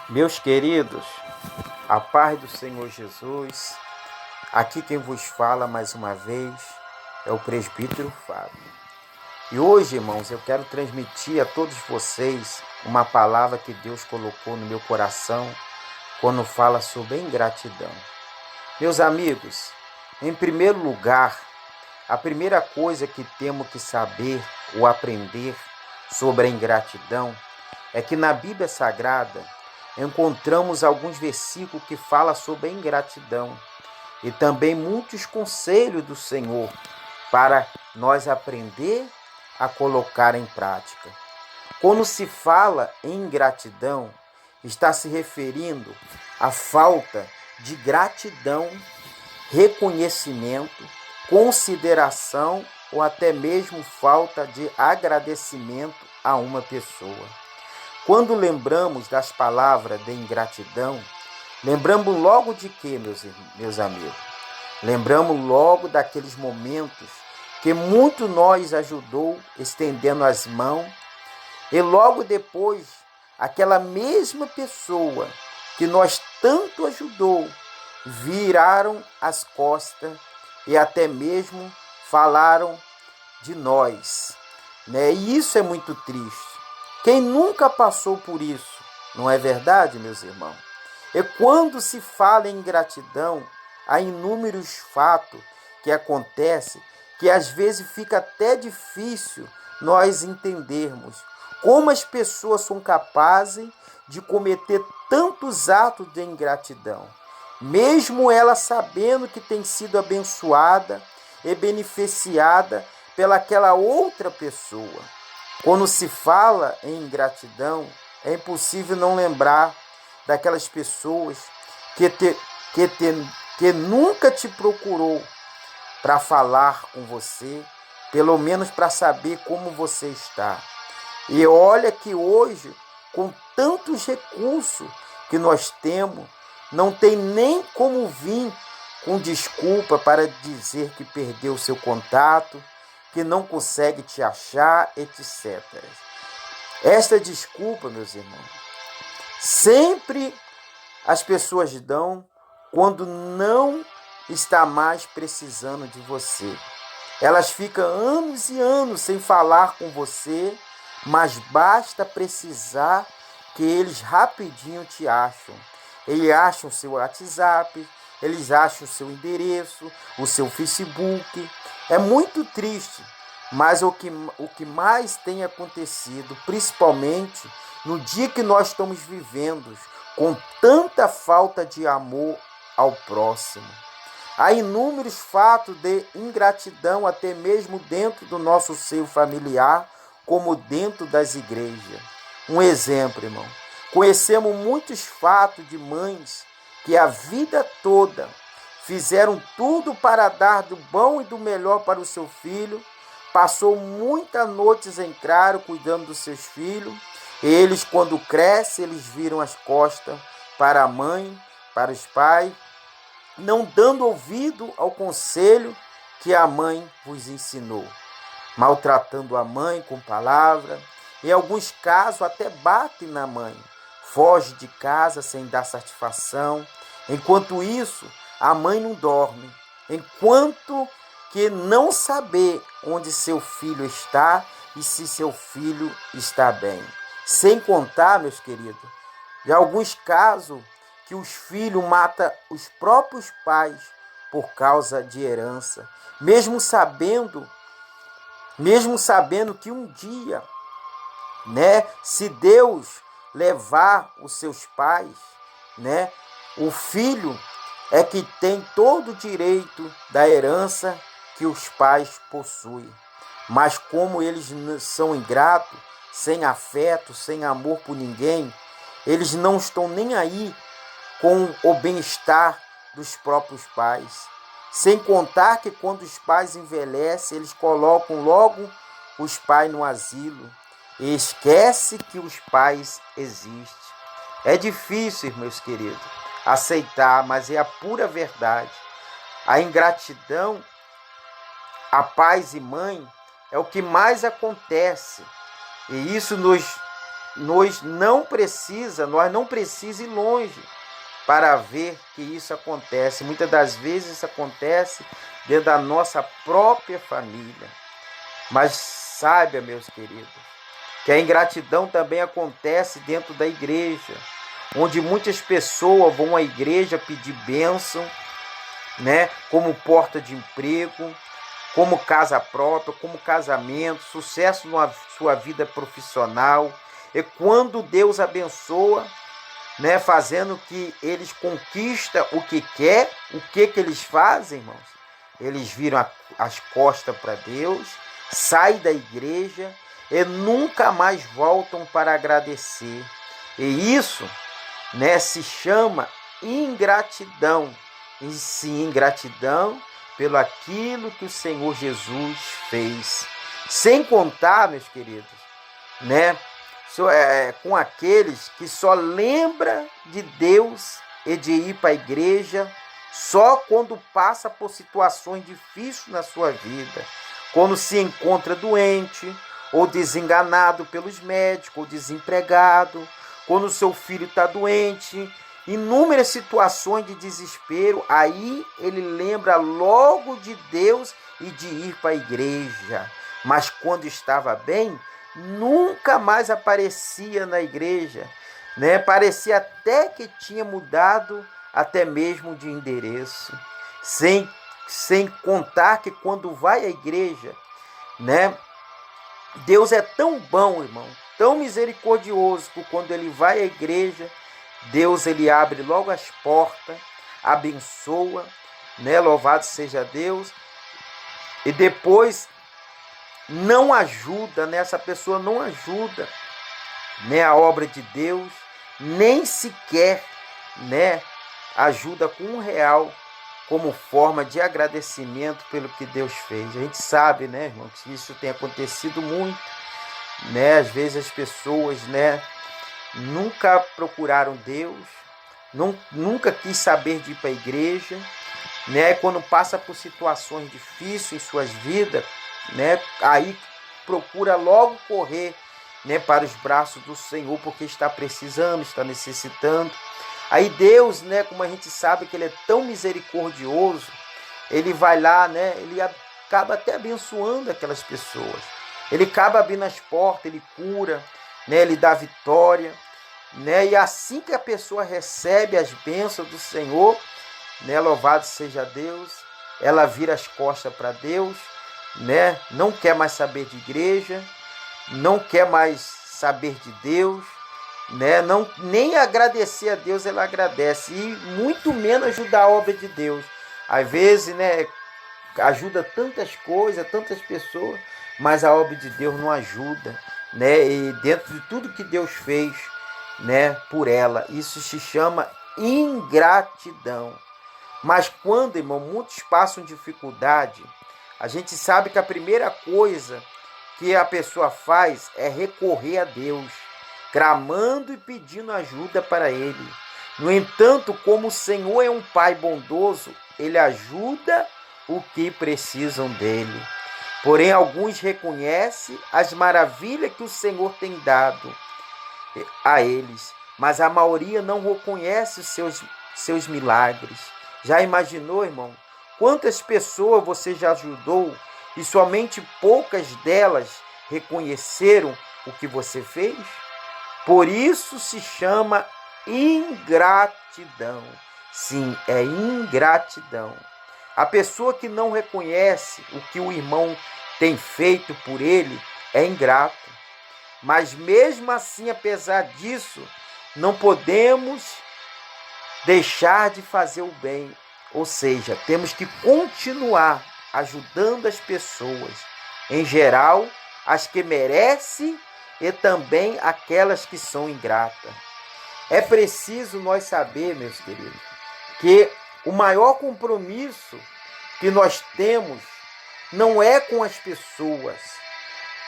Meus queridos, a paz do Senhor Jesus, aqui quem vos fala mais uma vez é o presbítero Fábio. E hoje, irmãos, eu quero transmitir a todos vocês uma palavra que Deus colocou no meu coração quando fala sobre ingratidão. Meus amigos, em primeiro lugar, a primeira coisa que temos que saber ou aprender sobre a ingratidão é que na Bíblia Sagrada encontramos alguns versículos que falam sobre a ingratidão e também muitos conselhos do Senhor para nós aprender a colocar em prática. Quando se fala em ingratidão, está se referindo à falta de gratidão, reconhecimento, consideração ou até mesmo falta de agradecimento a uma pessoa. Quando lembramos das palavras de ingratidão, lembramos logo de quê, meus amigos? Lembramos logo daqueles momentos que muito nós ajudou estendendo as mãos e logo depois aquela mesma pessoa que nós tanto ajudou viraram as costas e até mesmo falaram de nós, né? E isso é muito triste. Quem nunca passou por isso, não é verdade, meus irmãos? E quando se fala em ingratidão, há inúmeros fatos que acontecem que às vezes fica até difícil nós entendermos como as pessoas são capazes de cometer tantos atos de ingratidão, mesmo ela sabendo que tem sido abençoada e beneficiada pelaquela outra pessoa. Quando se fala em ingratidão, é impossível não lembrar daquelas pessoas que nunca te procurou para falar com você, pelo menos para saber como você está. E olha que hoje, com tantos recursos que nós temos, não tem nem como vir com desculpa para dizer que perdeu o seu contato, que não consegue te achar, etc. Esta desculpa, meus irmãos, sempre as pessoas dão quando não está mais precisando de você. Elas ficam anos e anos sem falar com você, mas basta precisar que eles rapidinho te acham. Eles acham o seu WhatsApp, eles acham o seu endereço, o seu Facebook. É muito triste, mas o que mais tem acontecido, principalmente no dia que nós estamos vivendo, com tanta falta de amor ao próximo. Há inúmeros fatos de ingratidão, até mesmo dentro do nosso seio familiar, como dentro das igrejas. Um exemplo, irmão. Conhecemos muitos fatos de mães que a vida toda fizeram tudo para dar do bom e do melhor para o seu filho, passou muitas noites em claro cuidando dos seus filhos, e eles, quando crescem, eles viram as costas para a mãe, para os pais, não dando ouvido ao conselho que a mãe vos ensinou, maltratando a mãe com palavra, em alguns casos até batem na mãe, foge de casa sem dar satisfação. Enquanto isso, a mãe não dorme, enquanto que não saber onde seu filho está e se seu filho está bem. Sem contar, meus queridos, em alguns casos que os filhos matam os próprios pais por causa de herança, mesmo sabendo que um dia, né, se Deus levar os seus pais, né, o filho é que tem todo o direito da herança que os pais possuem. Mas como eles são ingratos, sem afeto, sem amor por ninguém, eles não estão nem aí com o bem-estar dos próprios pais. Sem contar que quando os pais envelhecem, eles colocam logo os pais no asilo e esquece que os pais existem. É difícil, meus queridos, aceitar, mas é a pura verdade. A ingratidão a pais e mãe é o que mais acontece. E isso nos nós não precisa ir longe para ver que isso acontece. Muitas das vezes isso acontece dentro da nossa própria família. Mas saiba, meus queridos, que a ingratidão também acontece dentro da igreja, onde muitas pessoas vão à igreja pedir bênção, né? Como porta de emprego, como casa própria, como casamento, sucesso na sua vida profissional. E quando Deus abençoa, né, fazendo que eles conquistam o que quer, o que eles fazem, irmãos? Eles viram as costas para Deus, saem da igreja e nunca mais voltam para agradecer. E isso, né, se chama ingratidão. E sim, ingratidão pelo aquilo que o Senhor Jesus fez. Sem contar, meus queridos, né, com aqueles que só lembram de Deus e de ir para a igreja só quando passa por situações difíceis na sua vida, quando se encontra doente, ou desenganado pelos médicos, ou desempregado, quando seu filho está doente, inúmeras situações de desespero, aí ele lembra logo de Deus e de ir para a igreja. Mas quando estava bem, nunca mais aparecia na igreja, né? Parecia até que tinha mudado até mesmo de endereço. Sem contar que quando vai à igreja, né? Deus é tão bom, irmão, tão misericordioso, que quando ele vai à igreja, Deus ele abre logo as portas, abençoa, né? Louvado seja Deus. E depois não ajuda, né? Essa pessoa não ajuda, né, a obra de Deus, nem sequer, né, ajuda com R$ 1 como forma de agradecimento pelo que Deus fez. A gente sabe, né, irmão, que isso tem acontecido muito, né? Às vezes as pessoas, né, nunca procuraram Deus, nunca quis saber de ir para a igreja, né? Quando passa por situações difíceis em suas vidas, né, aí procura logo correr, né, para os braços do Senhor, porque está precisando, está necessitando. Aí Deus, né, como a gente sabe que ele é tão misericordioso, ele vai lá, né, ele acaba até abençoando aquelas pessoas. Ele acaba abrindo as portas, ele cura, né, ele dá vitória, né? E assim que a pessoa recebe as bênçãos do Senhor, né, louvado seja Deus, ela vira as costas para Deus, né? Não quer mais saber de igreja, não quer mais saber de Deus, né? Não, nem agradecer a Deus ela agradece, e muito menos ajudar a obra de Deus. Às vezes, né, ajuda tantas coisas, tantas pessoas, mas a obra de Deus não ajuda, né? E dentro de tudo que Deus fez, né, por ela, isso se chama ingratidão. Mas quando, irmão, muitos passam dificuldade, a gente sabe que a primeira coisa que a pessoa faz é recorrer a Deus, clamando e pedindo ajuda para Ele. No entanto, como o Senhor é um Pai bondoso, Ele ajuda o que precisam dEle. Porém, alguns reconhecem as maravilhas que o Senhor tem dado a eles, mas a maioria não reconhece os seus milagres. Já imaginou, irmão, quantas pessoas você já ajudou e somente poucas delas reconheceram o que você fez? Por isso se chama ingratidão. Sim, é ingratidão. A pessoa que não reconhece o que o irmão tem feito por ele é ingrato. Mas mesmo assim, apesar disso, não podemos deixar de fazer o bem. Ou seja, temos que continuar ajudando as pessoas, em geral, as que merecem e também aquelas que são ingratas. É preciso nós saber, meus queridos, que o maior compromisso que nós temos não é com as pessoas,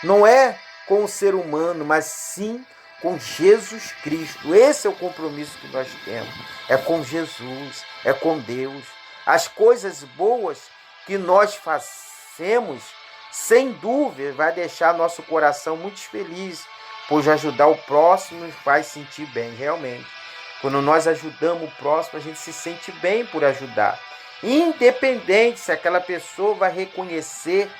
não é com o ser humano, mas sim com Jesus Cristo. Esse é o compromisso que nós temos. É com Jesus, é com Deus. As coisas boas que nós fazemos, sem dúvida, vai deixar nosso coração muito feliz, pois ajudar o próximo nos faz sentir bem, realmente. Quando nós ajudamos o próximo, a gente se sente bem por ajudar. Independente se aquela pessoa vai reconhecer,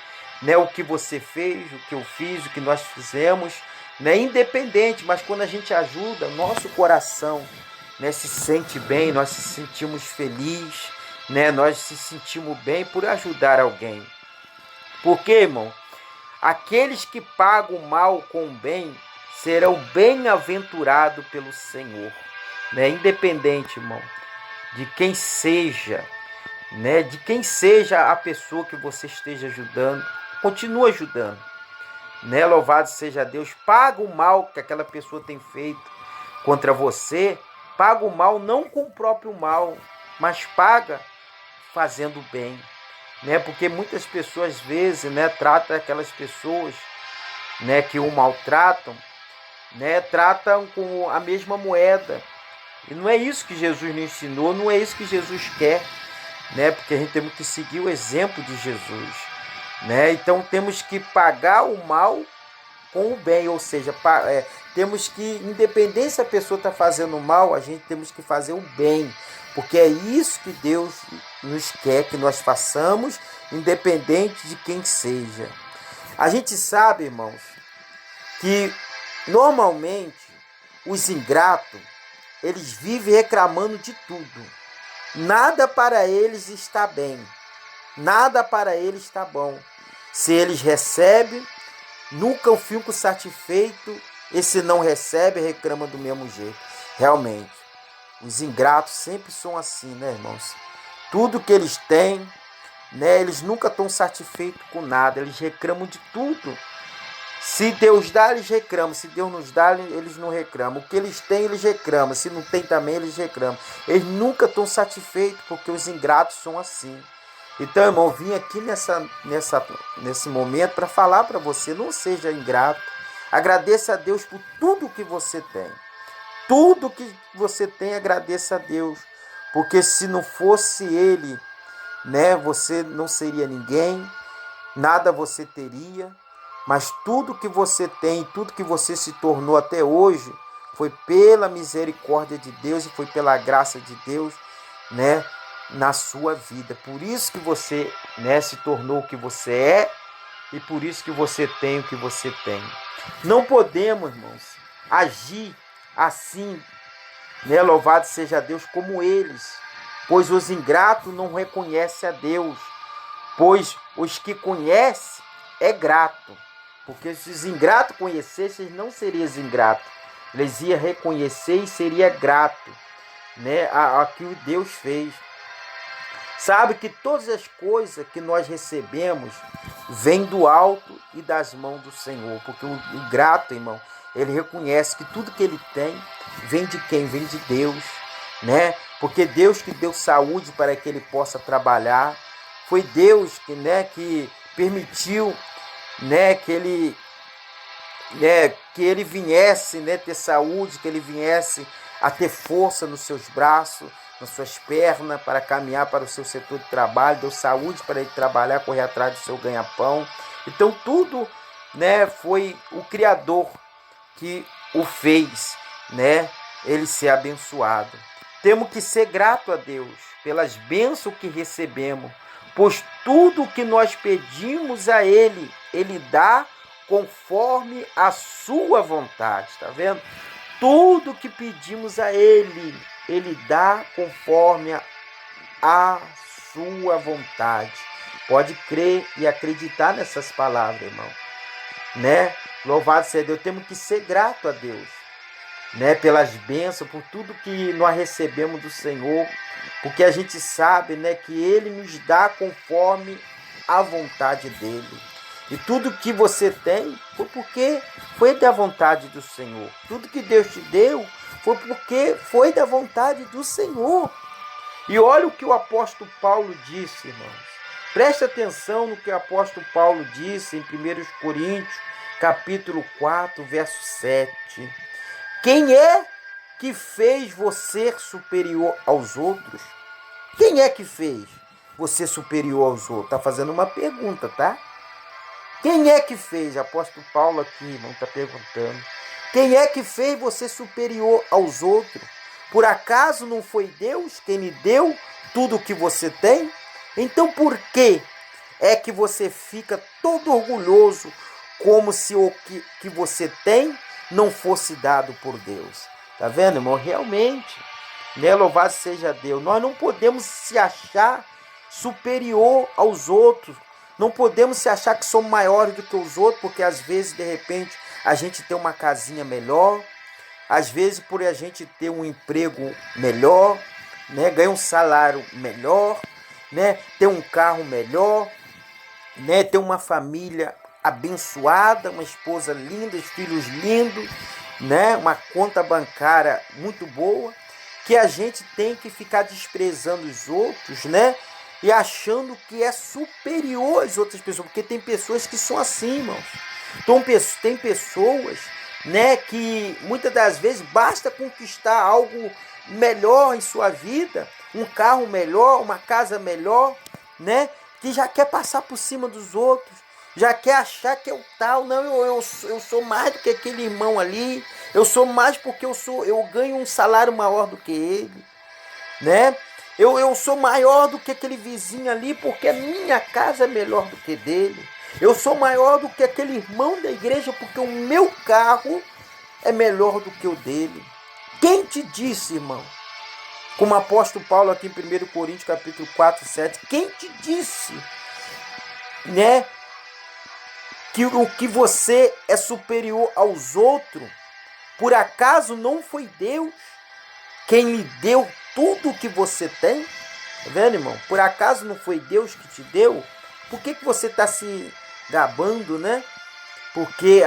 né, o que você fez, o que eu fiz, o que nós fizemos, né, independente, mas quando a gente ajuda, nosso coração, né, se sente bem, nós se sentimos felizes, né, nós se sentimos bem por ajudar alguém. Porque, irmão, aqueles que pagam o mal com o bem serão bem-aventurados pelo Senhor, né? Independente, irmão, de quem seja, né? De quem seja a pessoa que você esteja ajudando, continua ajudando, né? Louvado seja Deus. Paga o mal que aquela pessoa tem feito contra você, paga o mal não com o próprio mal, mas paga fazendo bem, né? Porque muitas pessoas às vezes, né, tratam aquelas pessoas, né, que o maltratam, né, tratam com a mesma moeda. E não é isso que Jesus nos ensinou, não é isso que Jesus quer, né? Porque a gente tem que seguir o exemplo de Jesus, né? Então temos que pagar o mal com o bem, ou seja, temos que, independente se a pessoa está fazendo mal, a gente temos que fazer o bem, porque é isso que Deus nos quer que nós façamos, independente de quem seja. A gente sabe, irmãos, que normalmente os ingratos, eles vivem reclamando de tudo. Nada para eles está bem, nada para eles está bom. Se eles recebem, nunca ficam satisfeitos, e se não recebe, reclama do mesmo jeito. Realmente, os ingratos sempre são assim, né, irmãos? Tudo que eles têm, né, eles nunca estão satisfeitos com nada, eles reclamam de tudo. Se Deus dá, eles reclamam. Se Deus nos dá, eles não reclamam. O que eles têm, eles reclamam. Se não tem também, eles reclamam. Eles nunca estão satisfeitos, porque os ingratos são assim. Então, irmão, vim aqui nesse momento para falar para você, não seja ingrato. Agradeça a Deus por tudo que você tem. Tudo que você tem, agradeça a Deus. Porque se não fosse Ele, né, você não seria ninguém, nada você teria. Mas tudo que você tem, tudo que você se tornou até hoje, foi pela misericórdia de Deus e foi pela graça de Deus, né, na sua vida. Por isso que você, né, se tornou o que você é e por isso que você tem o que você tem. Não podemos, irmãos, agir assim, né, louvado seja Deus, como eles, pois os ingratos não reconhecem a Deus, pois os que conhecem é grato. Porque se os ingratos conhecessem, eles não seriam ingratos. Eles iam reconhecer e seria grato, né, a que o Deus fez. Sabe que todas as coisas que nós recebemos vêm do alto e das mãos do Senhor. Porque o grato, irmão, ele reconhece que tudo que ele tem vem de quem? Vem de Deus, né? Porque Deus que deu saúde para que ele possa trabalhar. Foi Deus que, né, que permitiu, né, que ele viesse, né, ter saúde, que ele viesse a ter força nos seus braços, nas suas pernas, para caminhar para o seu setor de trabalho, deu saúde para ele trabalhar, correr atrás do seu ganha-pão. Então tudo, né, foi o Criador que o fez, né, ele ser abençoado. Temos que ser grato a Deus pelas bênçãos que recebemos, pois tudo que nós pedimos a Ele, Ele dá conforme a sua vontade, tá vendo? Tudo que pedimos a Ele, Ele dá conforme a sua vontade. Pode crer e acreditar nessas palavras, irmão, né? Louvado seja Deus, temos que ser grato a Deus, né? Pelas bênçãos, por tudo que nós recebemos do Senhor, porque a gente sabe, né, que Ele nos dá conforme a vontade dEle. E tudo que você tem foi porque foi da vontade do Senhor. Tudo que Deus te deu foi porque foi da vontade do Senhor. E olha o que o apóstolo Paulo disse, irmãos. Preste atenção no que o apóstolo Paulo disse em 1 Coríntios, capítulo 4, verso 7. Quem é que fez você superior aos outros? Quem é que fez você superior aos outros? Está fazendo uma pergunta, tá? Quem é que fez? Apóstolo Paulo aqui, irmão, está perguntando. Quem é que fez você superior aos outros? Por acaso não foi Deus quem lhe deu tudo o que você tem? Então por que é que você fica todo orgulhoso, como se o que você tem não fosse dado por Deus? Tá vendo, irmão? Realmente, né? Louvado seja Deus. Nós não podemos se achar superior aos outros. Não podemos se achar que somos maiores do que os outros, porque às vezes, de repente, a gente tem uma casinha melhor, às vezes por a gente ter um emprego melhor, né? Ganhar um salário melhor, né? Ter um carro melhor, né? Ter uma família abençoada, uma esposa linda, filhos lindos, né? Uma conta bancária muito boa, que a gente tem que ficar desprezando os outros, né? E achando que é superior às outras pessoas, porque tem pessoas que são assim, irmãos. Então, tem pessoas, né, que muitas das vezes basta conquistar algo melhor em sua vida, um carro melhor, uma casa melhor, né, que já quer passar por cima dos outros, já quer achar que é o tal. Não, eu sou mais do que aquele irmão ali, eu sou mais porque eu ganho um salário maior do que ele, né? Eu sou maior do que aquele vizinho ali porque a minha casa é melhor do que dele. Eu sou maior do que aquele irmão da igreja porque o meu carro é melhor do que o dele. Quem te disse, irmão? Como o apóstolo Paulo aqui em 1 Coríntios capítulo 4, 7. Quem te disse, né, que o que você é superior aos outros? Por acaso não foi Deus quem lhe deu tudo o que você tem? Tá vendo, irmão? Por acaso não foi Deus que te deu? Por que você está se gabando, né? Porque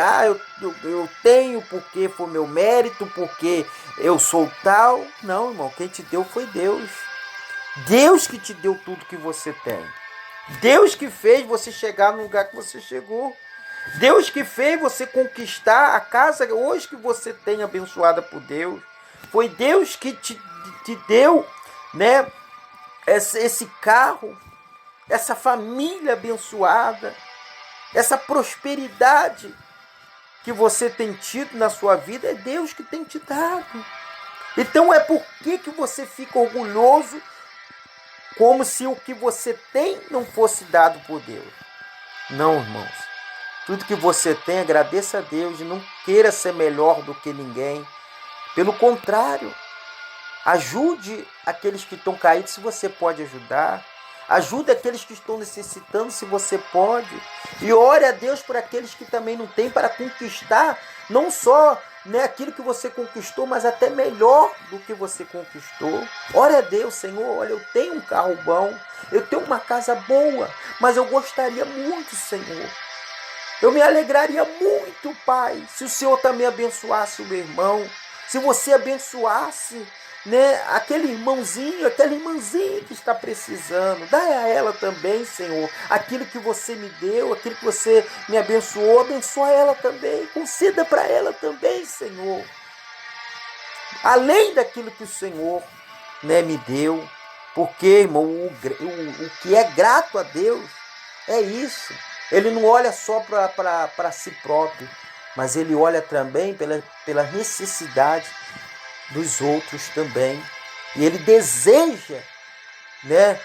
eu tenho, porque foi meu mérito, porque eu sou tal. Não, irmão, quem te deu foi Deus. Deus que te deu tudo que você tem. Deus que fez você chegar no lugar que você chegou. Deus que fez você conquistar a casa hoje que você tem, abençoada por Deus. Foi Deus que te deu, né, esse carro, essa família abençoada, essa prosperidade que você tem tido na sua vida. É Deus que tem te dado. Então por que você fica orgulhoso, como se o que você tem não fosse dado por Deus? Não, irmãos. Tudo que você tem, agradeça a Deus e não queira ser melhor do que ninguém. Pelo contrário, ajude aqueles que estão caídos se você pode ajudar. Ajude aqueles que estão necessitando se você pode. E ore a Deus por aqueles que também não têm, para conquistar não só, né, aquilo que você conquistou, mas até melhor do que você conquistou. Ore a Deus: Senhor, olha, eu tenho um carro bom, eu tenho uma casa boa, mas eu gostaria muito, Senhor. Eu me alegraria muito, Pai, se o Senhor também abençoasse o meu irmão, se você abençoasse, né, aquele irmãozinho, aquela irmãzinha que está precisando. Dá a ela também, Senhor, aquilo que você me deu, aquilo que você me abençoou, abençoa ela também, conceda para ela também, Senhor. Além daquilo que o Senhor, né, me deu, porque, irmão, o que é grato a Deus é isso. Ele não olha só para si próprio, mas ele olha também pela necessidade dos outros também. E ele deseja, né,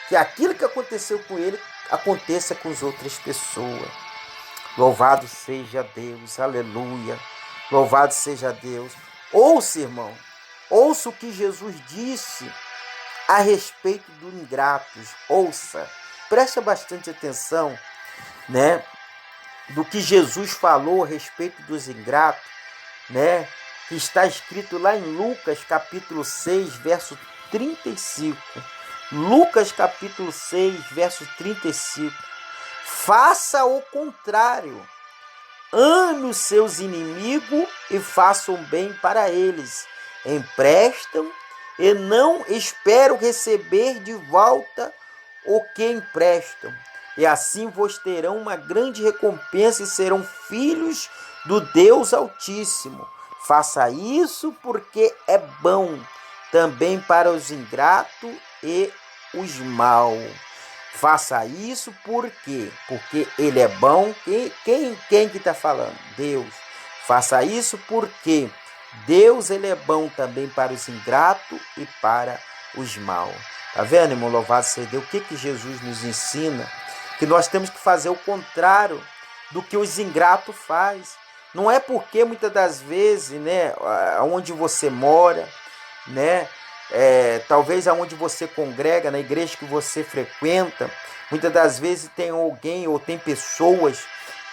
que aquilo que aconteceu com ele aconteça com as outras pessoas. Louvado seja Deus, aleluia. Louvado seja Deus. Ouça, irmão, ouça o que Jesus disse a respeito dos ingratos. Ouça, preste bastante atenção, né, do que Jesus falou a respeito dos ingratos, né, que está escrito lá em Lucas capítulo 6, verso 35. Lucas capítulo 6, verso 35. Faça o contrário. Ame os seus inimigos e façam bem para eles. Emprestam e não esperam receber de volta o que emprestam. E assim vos terão uma grande recompensa e serão filhos do Deus Altíssimo. Faça isso porque é bom também para os ingratos e os maus. Faça isso porque ele é bom. Quem que está falando? Deus. faça isso porque Deus ele é bom também para os ingratos e para os maus. Tá vendo, irmão? Louvado seja Deus. O que Jesus nos ensina? Que nós temos que fazer o contrário do que os ingratos fazem. Não é porque muitas das vezes, né, onde você mora, né, talvez aonde você congrega, na igreja que você frequenta, muitas das vezes tem alguém ou tem pessoas,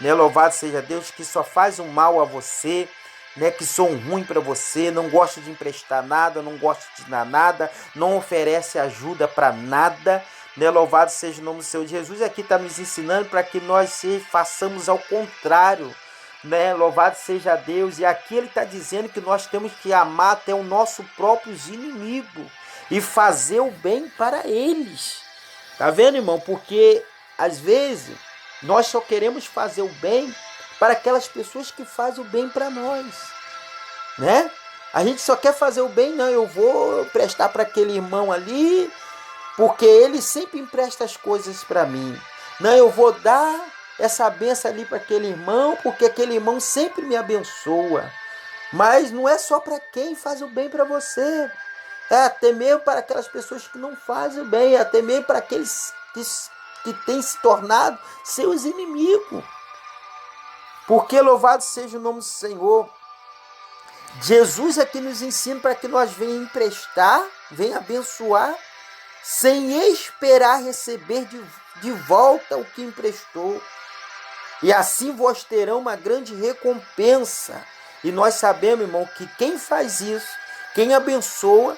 né, louvado seja Deus, que só faz um mal a você, né, que são ruim para você, não gosta de emprestar nada, não gosta de dar nada, não oferece ajuda para nada, né, louvado seja o nome do Senhor. Jesus aqui está nos ensinando para que nós façamos ao contrário, né, louvado seja Deus. E aqui ele está dizendo que nós temos que amar até o nosso próprio inimigo e fazer o bem para eles. Tá vendo, irmão? Porque às vezes nós só queremos fazer o bem para aquelas pessoas que fazem o bem para nós, né? A gente só quer fazer o bem, não, eu vou prestar para aquele irmão ali, porque ele sempre empresta as coisas para mim. Não, eu vou dar essa benção ali para aquele irmão, porque aquele irmão sempre me abençoa. Mas não é só para quem faz o bem para você. É até mesmo para aquelas pessoas que não fazem o bem, é até mesmo para aqueles que têm se tornado seus inimigos. Porque louvado seja o nome do Senhor. Jesus aqui nos ensina para que nós venhamos emprestar, venhamos abençoar, sem esperar receber de volta o que emprestou. E assim vós terão uma grande recompensa. E nós sabemos, irmão, que quem faz isso, quem abençoa,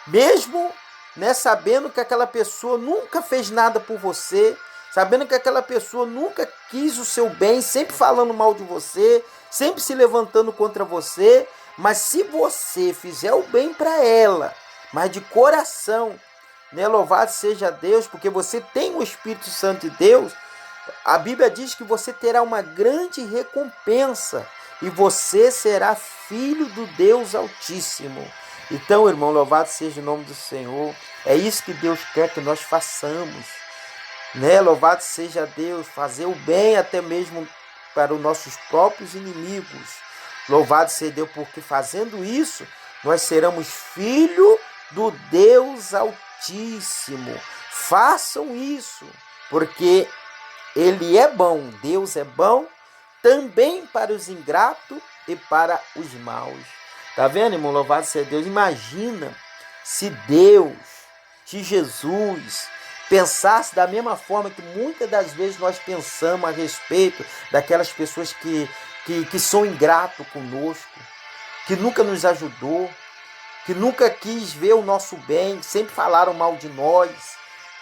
mesmo, né, sabendo que aquela pessoa nunca fez nada por você, sabendo que aquela pessoa nunca quis o seu bem, sempre falando mal de você, sempre se levantando contra você, mas se você fizer o bem para ela, mas de coração, né, louvado seja Deus, porque você tem o Espírito Santo de Deus, a Bíblia diz que você terá uma grande recompensa e você será filho do Deus Altíssimo. Então, irmão, louvado seja o nome do Senhor. É isso que Deus quer que nós façamos, né? Louvado seja Deus, fazer o bem até mesmo para os nossos próprios inimigos. Louvado seja Deus, porque fazendo isso, nós seremos filho do Deus Altíssimo. Façam isso, porque Ele é bom, Deus é bom, também para os ingratos e para os maus. Tá vendo, irmão? Louvado seja Deus. Imagina se Deus, se Jesus pensasse da mesma forma que muitas das vezes nós pensamos a respeito daquelas pessoas que são ingratos conosco, que nunca nos ajudou, que nunca quis ver o nosso bem, sempre falaram mal de nós,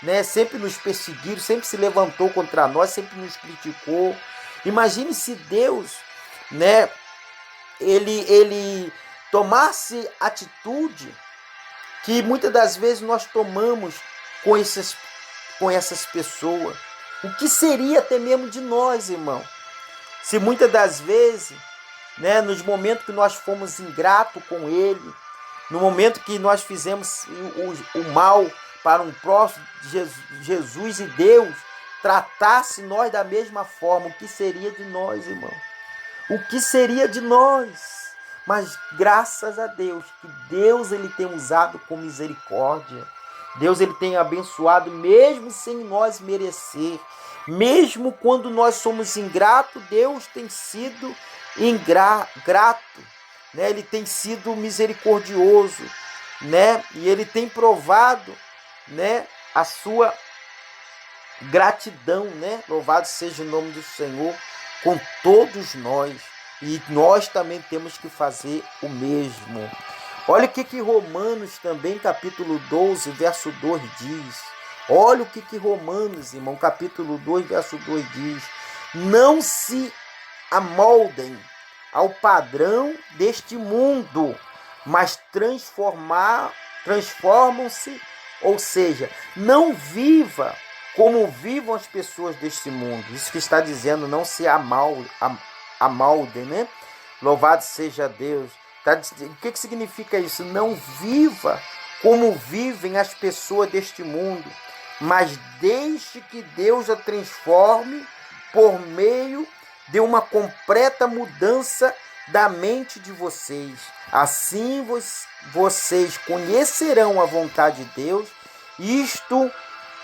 né? Sempre nos perseguiram, sempre se levantou contra nós, sempre nos criticou. Imagine se Deus, né, ele tomasse atitude que muitas das vezes nós tomamos com essas pessoas. O que seria até mesmo de nós, irmão? Se muitas das vezes, né, nos momentos que nós fomos ingratos com Ele, no momento que nós fizemos o mal para um próximo, Jesus e Deus tratasse nós da mesma forma, o que seria de nós, irmão? O que seria de nós? Mas graças a Deus, que Deus ele tem usado com misericórdia. Deus ele tem abençoado mesmo sem nós merecer. Mesmo quando nós somos ingratos, Deus tem sido grato, né? Ele tem sido misericordioso, né? E ele tem provado, né, a sua gratidão, né? Louvado seja o nome do Senhor com todos nós. E nós também temos que fazer o mesmo. Olha o que Romanos também, capítulo 12, verso 2 diz. Olha o que Romanos, irmão, capítulo 2, verso 2 diz. Não se amoldem ao padrão deste mundo, mas transformam-se, ou seja, não viva como vivam as pessoas deste mundo. Isso que está dizendo, não se amoldem, né? Louvado seja Deus. O que significa isso? Não viva como vivem as pessoas deste mundo, mas deixe que Deus a transforme por meio de uma completa mudança da mente de vocês. Assim vocês conhecerão a vontade de Deus. Isto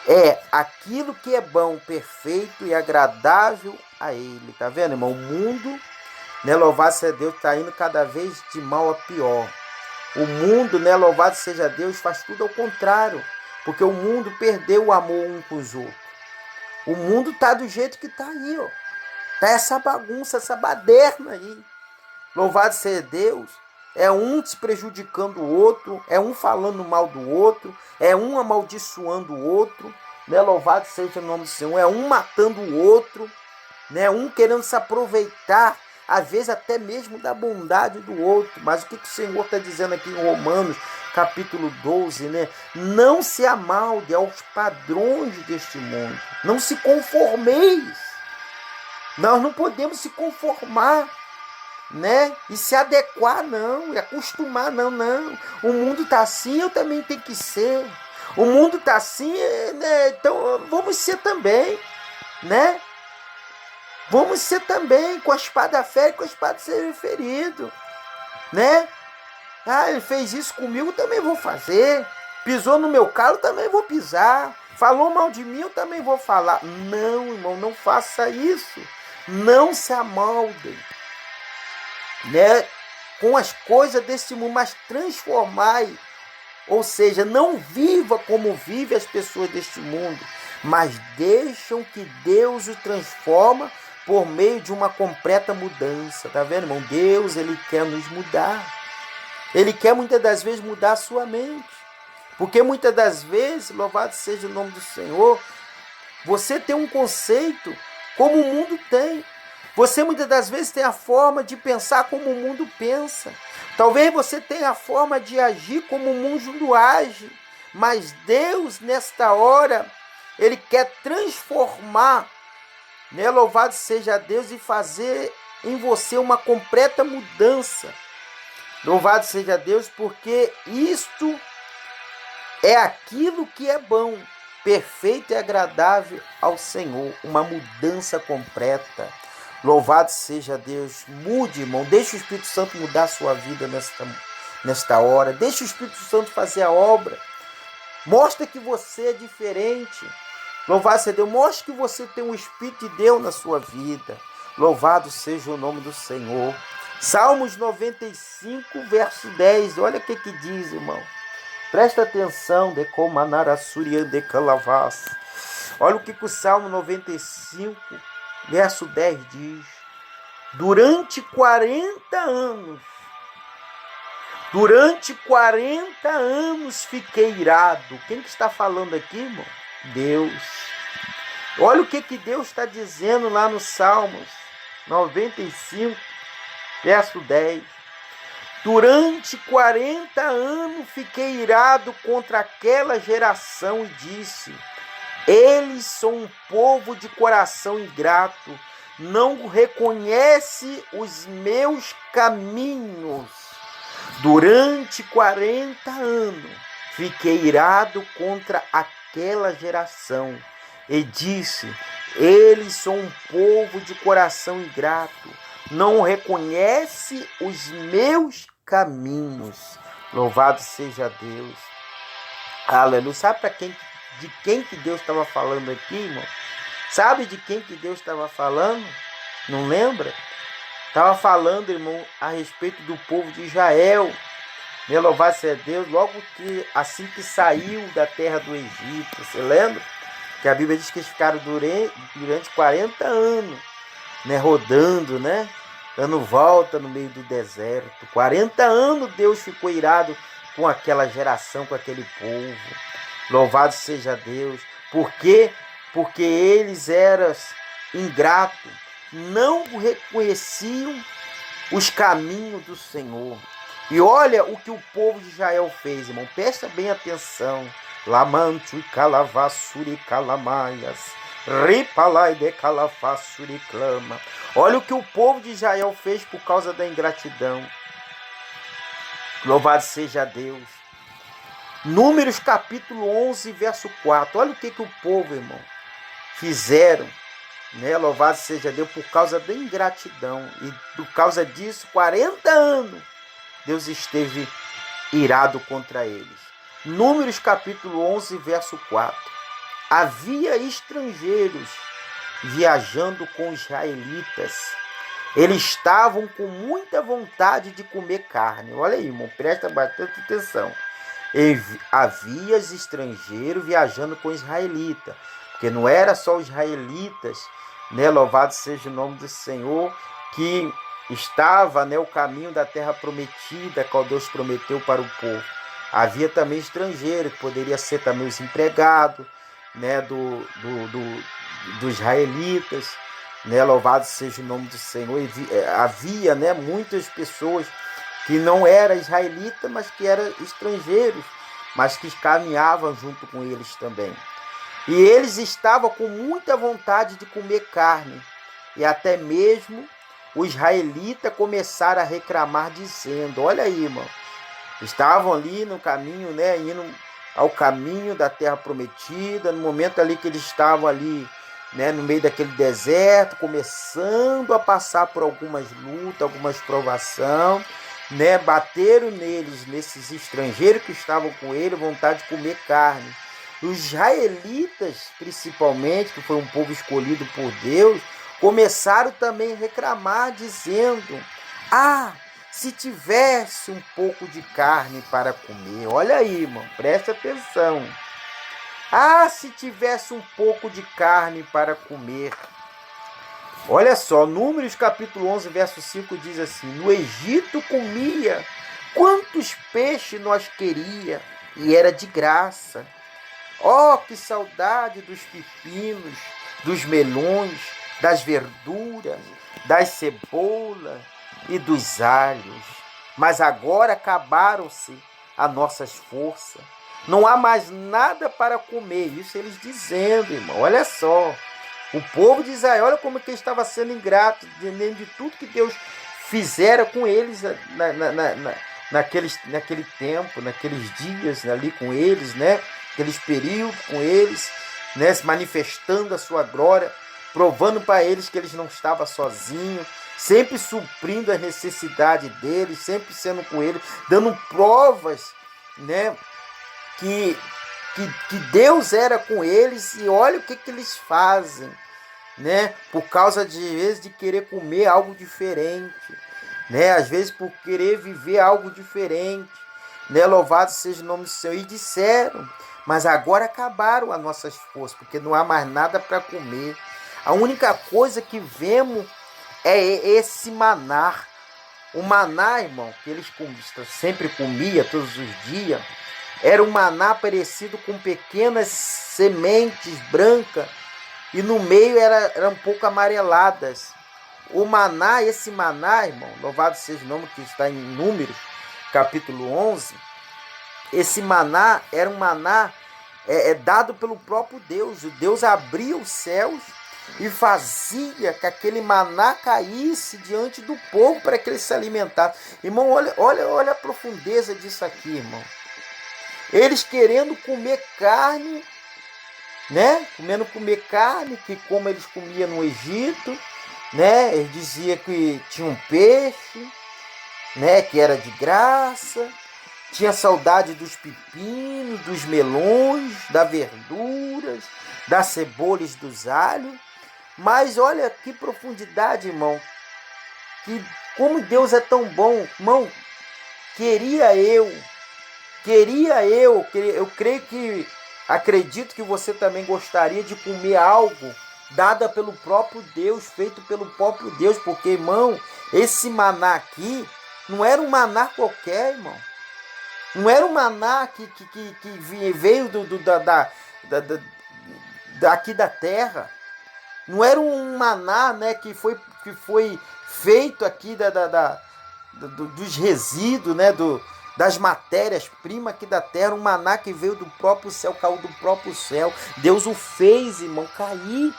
é aquilo que é bom, perfeito e agradável a Ele. Tá vendo, irmão? O mundo, né, louvado seja Deus, está indo cada vez de mal a pior. O mundo, né, louvado seja Deus, faz tudo ao contrário. Porque o mundo perdeu o amor um com os outros. O mundo está do jeito que está aí, ó. Tá essa bagunça, essa baderna aí. Louvado seja Deus. É um se prejudicando o outro, é um falando mal do outro, é um amaldiçoando o outro, né? Louvado seja o nome do Senhor. É um matando o outro, né? Um querendo se aproveitar, às vezes até mesmo da bondade do outro. Mas o que o Senhor está dizendo aqui em Romanos, capítulo 12, né? Não se amalde aos padrões deste mundo. Não se conformeis. Nós não podemos se conformar, né? E se adequar, não. E acostumar, não. O mundo está assim, eu também tenho que ser. O mundo está assim, né? Então vamos ser também, né? Vamos ser também, com a espada férrea e com a espada ser ferido, né? Ah, ele fez isso comigo, também vou fazer. Pisou no meu calo, também vou pisar. Falou mal de mim, eu também vou falar. Não, irmão, não faça isso. Não se amaldem, né, com as coisas desse mundo, mas transformai. Ou seja, não viva como vivem as pessoas deste mundo, mas deixam que Deus o transforma por meio de uma completa mudança. Tá vendo, irmão? Deus, Ele quer nos mudar. Ele quer muitas das vezes mudar a sua mente. Porque muitas das vezes, louvado seja o nome do Senhor, você tem um conceito como o mundo tem. Você muitas das vezes tem a forma de pensar como o mundo pensa. Talvez você tenha a forma de agir como o mundo age. Mas Deus, nesta hora, Ele quer transformar, né? Louvado seja Deus, e fazer em você uma completa mudança. Louvado seja Deus, porque isto é aquilo que é bom, perfeito e agradável ao Senhor. Uma mudança completa. Louvado seja Deus. Mude, irmão. Deixe o Espírito Santo mudar a sua vida nesta hora. Deixe o Espírito Santo fazer a obra. Mostre que você é diferente. Louvado seja Deus. Mostre que você tem um Espírito de Deus na sua vida. Louvado seja o nome do Senhor. Salmos 95, verso 10. Olha o que diz, irmão. Presta atenção. Olha o que o Salmo 95, verso 10 diz: durante 40 anos fiquei irado. Quem que está falando aqui, irmão? Deus. Olha o que Deus está dizendo lá no Salmos 95, verso 10. Durante 40 anos fiquei irado contra aquela geração e disse: eles são um povo de coração ingrato, não reconhece os meus caminhos. Durante 40 anos fiquei irado contra aquela geração e disse: eles são um povo de coração ingrato, não reconhece os meus caminhos. Louvado seja Deus. Aleluia. Sabe de quem que Deus estava falando aqui, irmão? Sabe de quem que Deus estava falando? Não lembra? Estava falando, irmão, a respeito do povo de Israel. Louvado seja Deus, logo que assim que saiu da terra do Egito. Você lembra? Que a Bíblia diz que eles ficaram durante 40 anos, né, rodando, né, dando volta no meio do deserto. 40 anos Deus ficou irado com aquela geração, com aquele povo. Louvado seja Deus. Por quê? Porque eles eram ingratos, não reconheciam os caminhos do Senhor. E olha o que o povo de Israel fez, irmão. Presta bem atenção. Lamantu e calavassuri calamaias. Ripalai de calavassuri clama. Olha o que o povo de Israel fez por causa da ingratidão. Louvado seja Deus. Números capítulo 11, verso 4. Olha o que o povo, irmão, fizeram né? Louvado seja Deus por causa da ingratidão. E por causa disso, 40 anos, Deus esteve irado contra eles. Números capítulo 11, verso 4. Havia estrangeiros viajando com os israelitas. Eles estavam com muita vontade de comer carne. Olha aí, irmão, presta bastante atenção. Havia estrangeiros viajando com os israelitas. Porque não era só os israelitas, né? Louvado seja o nome do Senhor, que estava, né, o caminho da terra prometida, qual Deus prometeu para o povo. Havia também estrangeiros, que poderia ser também os empregados, né, dos israelitas, né? Louvado seja o nome do Senhor. Havia, né, muitas pessoas que não eram israelitas, mas que eram estrangeiros, mas que caminhavam junto com eles também. E eles estavam com muita vontade de comer carne. E até mesmo os israelitas começaram a reclamar, dizendo, olha aí, irmão, estavam ali no caminho, né, indo ao caminho da terra prometida, no momento ali que eles estavam ali, né, no meio daquele deserto, começando a passar por algumas lutas, algumas provações, né, bateram nesses estrangeiros que estavam com ele, vontade de comer carne. Os israelitas, principalmente, que foi um povo escolhido por Deus, começaram também a reclamar, dizendo, se tivesse um pouco de carne para comer. Olha aí, irmão, presta atenção. Se tivesse um pouco de carne para comer. Olha só, Números capítulo 11, verso 5 diz assim, no Egito comia quantos peixes nós queria, e era de graça. Que saudade dos pepinos, dos melões, das verduras, das cebolas e dos alhos. Mas agora acabaram-se as nossas forças. Não há mais nada para comer. Isso eles dizendo, irmão. Olha só. O povo de Israel, olha como que estava sendo ingrato, de tudo que Deus fizera com eles naquele tempo, naqueles dias ali com eles, né? Aqueles períodos com eles, né? Se manifestando a sua glória, provando para eles que eles não estavam sozinhos, sempre suprindo as necessidades deles, sempre sendo com eles, dando provas, né? Que Deus era com eles, e olha o que eles fazem, né? Por causa de vezes de querer comer algo diferente, né? Às vezes por querer viver algo diferente, né? Louvado seja o nome do Senhor. E disseram, mas agora acabaram as nossas forças, porque não há mais nada para comer. A única coisa que vemos é esse maná. O maná, irmão, que eles sempre comiam todos os dias, era um maná parecido com pequenas sementes brancas e no meio eram um pouco amareladas. O maná, esse maná, irmão, louvado seja o nome que está em Números, capítulo 11, esse maná era um maná dado pelo próprio Deus. O Deus abria os céus e fazia que aquele maná caísse diante do povo para que ele se alimentasse. Irmão, olha a profundeza disso aqui, irmão. Eles querendo comer carne, né? Comer carne, que como eles comiam no Egito, né? Eles diziam que tinha um peixe, né? Que era de graça. Tinha saudade dos pepinos, dos melões, das verduras, das cebolas, dos alhos. Mas olha que profundidade, irmão. Como Deus é tão bom. Irmão, eu creio que, acredito que você também gostaria de comer algo dada pelo próprio Deus, feito pelo próprio Deus, porque, irmão, esse maná aqui não era um maná qualquer, irmão. Não era um maná que veio daqui da terra. Não era um maná, né, que foi feito aqui dos resíduos, né, das matérias-primas aqui da terra, um maná que veio do próprio céu, caiu do próprio céu. Deus o fez, irmão, cair.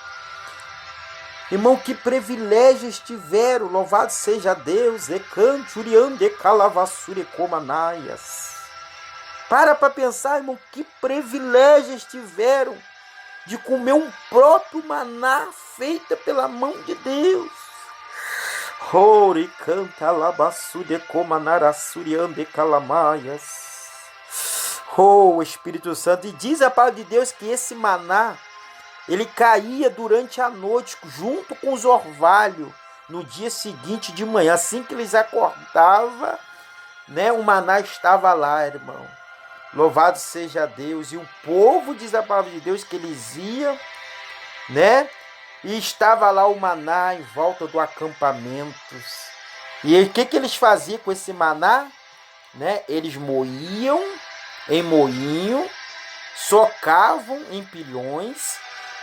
Irmão, que privilégios tiveram, louvado seja Deus. Para pensar, irmão, que privilégios tiveram de comer um próprio maná feita pela mão de Deus. Ori canta labassude comanarassuriande calamaias. Oh, Espírito Santo, e diz a palavra de Deus que esse maná, ele caía durante a noite, junto com os orvalhos, no dia seguinte de manhã. Assim que eles acordavam, né, o maná estava lá, irmão. Louvado seja Deus. E o povo, diz a palavra de Deus, que eles iam, né, e estava lá o maná em volta do acampamento. E o que eles faziam com esse maná? Né? Eles moíam em moinho, socavam em pilhões,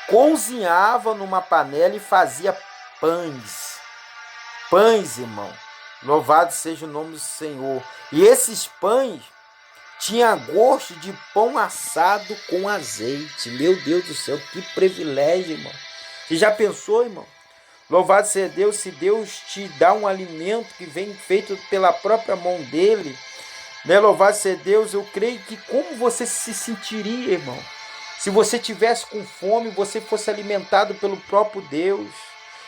cozinhavam numa panela e fazia pães. Pães, irmão. Louvado seja o nome do Senhor. E esses pães tinham gosto de pão assado com azeite. Meu Deus do céu, que privilégio, irmão. Você já pensou, irmão? Louvado seja Deus, se Deus te dá um alimento que vem feito pela própria mão dele, né? Louvado seja Deus, eu creio que como você se sentiria, irmão? Se você tivesse com fome, você fosse alimentado pelo próprio Deus.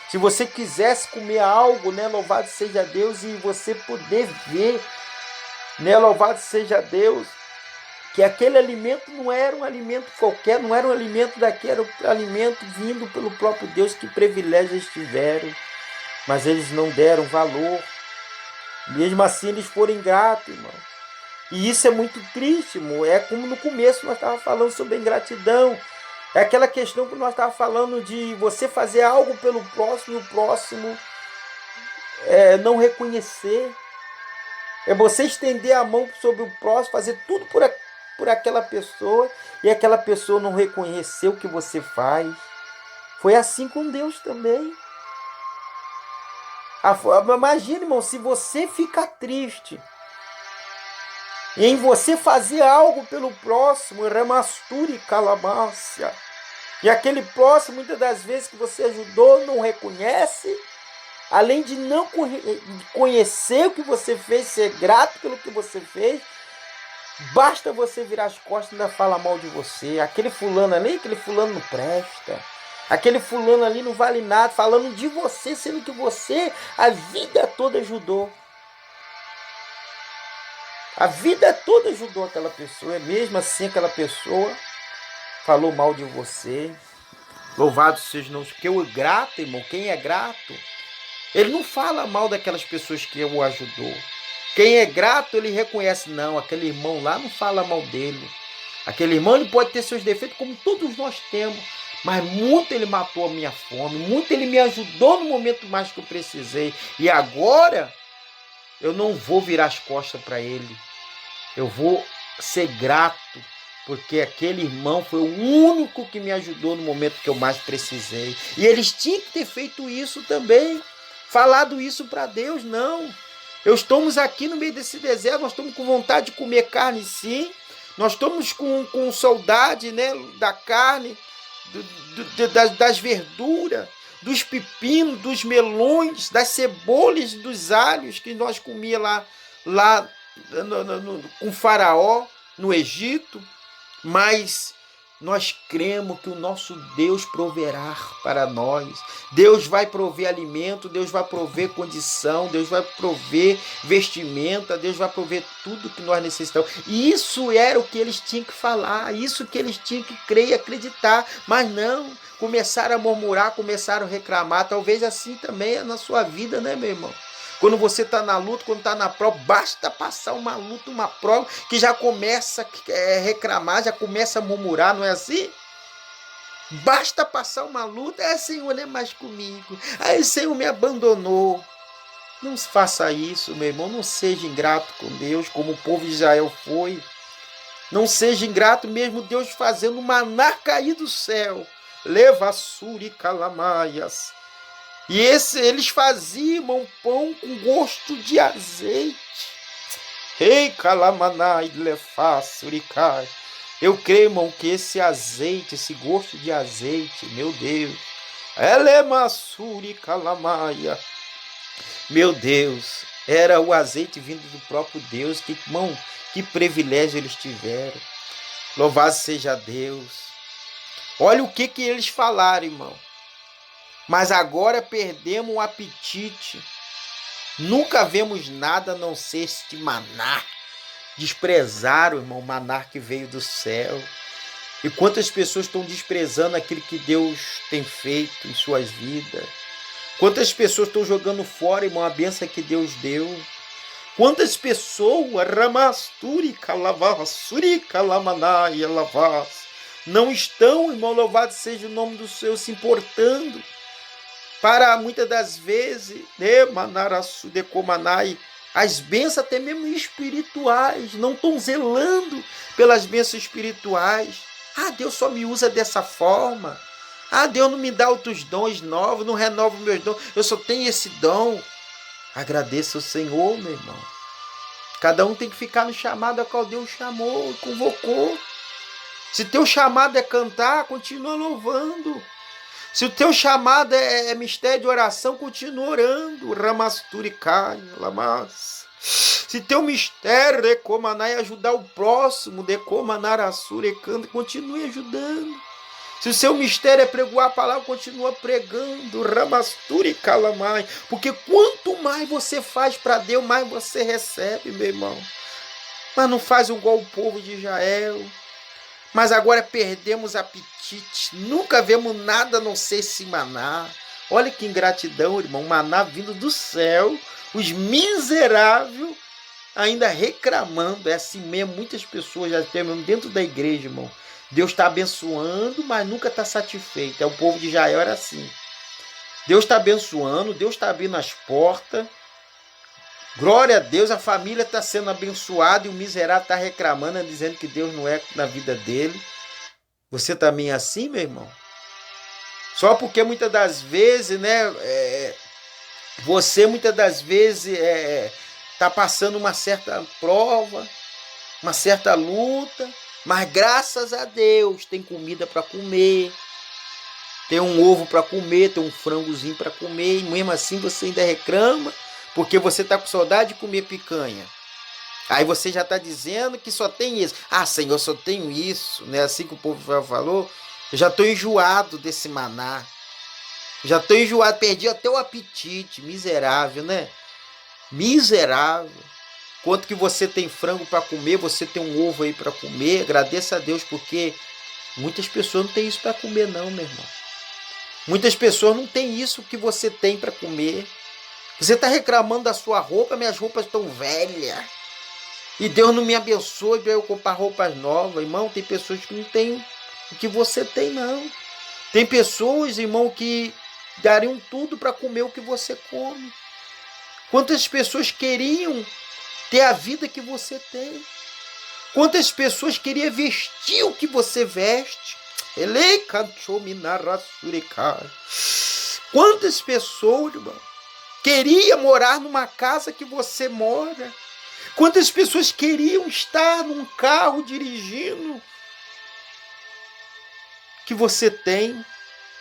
Se você quisesse comer algo, né? Louvado seja Deus, e você poder ver, né? Louvado seja Deus, que aquele alimento não era um alimento qualquer, não era um alimento daqui, era um alimento vindo pelo próprio Deus. Que privilégio eles tiveram, mas eles não deram valor. Mesmo assim, eles foram ingratos, irmão. E isso é muito triste, irmão. É como no começo nós estávamos falando sobre a ingratidão. É aquela questão que nós estávamos falando de você fazer algo pelo próximo e o próximo não reconhecer. É você estender a mão sobre o próximo, fazer tudo por aquela pessoa e aquela pessoa não reconhecer o que você faz. Foi assim com Deus também. Imagina, irmão, se você ficar triste em você fazer algo pelo próximo, remasture calamácia, e aquele próximo, muitas das vezes que você ajudou, não reconhece, além de não conhecer o que você fez, ser grato pelo que você fez, basta você virar as costas e ainda fala mal de você. Aquele fulano ali, aquele fulano não presta, aquele fulano ali não vale nada, falando de você, sendo que você a vida toda ajudou. A vida toda ajudou aquela pessoa, e mesmo assim aquela pessoa falou mal de você. Louvado seja o nome, porque o grato, irmão, quem é grato, ele não fala mal daquelas pessoas que o ajudou. Quem é grato, ele reconhece, não, aquele irmão lá não fala mal dele. Aquele irmão, ele pode ter seus defeitos, como todos nós temos, mas muito ele matou a minha fome, muito ele me ajudou no momento mais que eu precisei. E agora, eu não vou virar as costas para ele. Eu vou ser grato, porque aquele irmão foi o único que me ajudou no momento que eu mais precisei. E eles tinham que ter feito isso também, falado isso para Deus. Não, eu estamos aqui no meio desse deserto, nós estamos com vontade de comer carne, sim. Nós estamos com saudade, né, da carne, das verduras, dos pepinos, dos melões, das cebolas, dos alhos que nós comíamos lá com Faraó no Egito. Mas nós cremos que o nosso Deus proverá para nós. Deus vai prover alimento, Deus vai prover condição, Deus vai prover vestimenta, Deus vai prover tudo que nós necessitamos. E isso era o que eles tinham que falar, isso que eles tinham que crer e acreditar. Mas não, começaram a murmurar, começaram a reclamar. Talvez assim também é na sua vida, né, meu irmão? Quando você está na luta, quando está na prova, basta passar uma luta, uma prova, que já começa a reclamar, já começa a murmurar, não é assim? Basta passar uma luta, Senhor, não é mais comigo, Senhor me abandonou. Não faça isso, meu irmão, não seja ingrato com Deus, como o povo de Israel foi. Não seja ingrato mesmo Deus fazendo maná cair do céu. Leva suri calamaias. E eles faziam pão com gosto de azeite. Ei, calamanai, lefá, suricai. Eu creio, irmão, que esse azeite, esse gosto de azeite, meu Deus, elemassuri calamaia. Meu Deus, era o azeite vindo do próprio Deus. Que, irmão, que privilégio eles tiveram. Louvado seja Deus. Olha o que eles falaram, irmão. Mas agora perdemos o apetite. Nunca vemos nada a não ser este maná. Desprezaram, irmão, o maná que veio do céu. E quantas pessoas estão desprezando aquilo que Deus tem feito em suas vidas. Quantas pessoas estão jogando fora, irmão, a bênção que Deus deu. Quantas pessoas, Ramasturi, Calavassuri, Calamanai, Lavas, não estão, irmão, louvado seja o nome do Senhor, se importando para muitas das vezes, as bênçãos até mesmo espirituais, não estão zelando pelas bênçãos espirituais. Deus só me usa dessa forma. Deus não me dá outros dons novos, não renova os meus dons, eu só tenho esse dom. Agradeça o Senhor, meu irmão. Cada um tem que ficar no chamado a qual Deus chamou e convocou. Se teu chamado é cantar, continua louvando. Se o teu chamado é mistério de oração, continua orando. Ramasturikai, lamas. Se teu mistério é ajudar o próximo, continue ajudando. Se o seu mistério é pregoar a palavra, continua pregando. Ramasturikai, lamai. Porque quanto mais você faz para Deus, mais você recebe, meu irmão. Mas não faz igual o povo de Israel. Mas agora perdemos apetite. Nunca vemos nada a não ser esse maná. Olha que ingratidão, irmão. Maná vindo do céu. Os miseráveis ainda reclamando. É assim mesmo. Muitas pessoas já tem mesmo dentro da igreja, irmão. Deus está abençoando, mas nunca está satisfeito. O povo de Israel era assim. Deus está abençoando, Deus está abrindo as portas. Glória a Deus, a família está sendo abençoada e o miserável está reclamando, dizendo que Deus não é na vida dele. Você também é assim, meu irmão? Só porque muitas das vezes, você muitas das vezes está passando uma certa prova, uma certa luta, mas graças a Deus tem comida para comer, tem um ovo para comer, tem um frangozinho para comer, e mesmo assim você ainda reclama, porque você está com saudade de comer picanha. Aí você já está dizendo que só tem isso. Senhor, só tenho isso. Não é assim que o povo falou? Eu já estou enjoado desse maná. Já estou enjoado, perdi até o apetite. Miserável, né? Miserável. Quanto que você tem frango para comer, você tem um ovo aí para comer. Agradeça a Deus, porque muitas pessoas não têm isso para comer não, meu irmão. Muitas pessoas não têm isso que você tem para comer. Você está reclamando da sua roupa, minhas roupas estão velhas. E Deus não me abençoe para eu comprar roupas novas. Irmão, tem pessoas que não têm o que você tem, não. Tem pessoas, irmão, que dariam tudo para comer o que você come. Quantas pessoas queriam ter a vida que você tem? Quantas pessoas queriam vestir o que você veste? Quantas pessoas, irmão, queria morar numa casa que você mora? Quantas pessoas queriam estar num carro dirigindo que você tem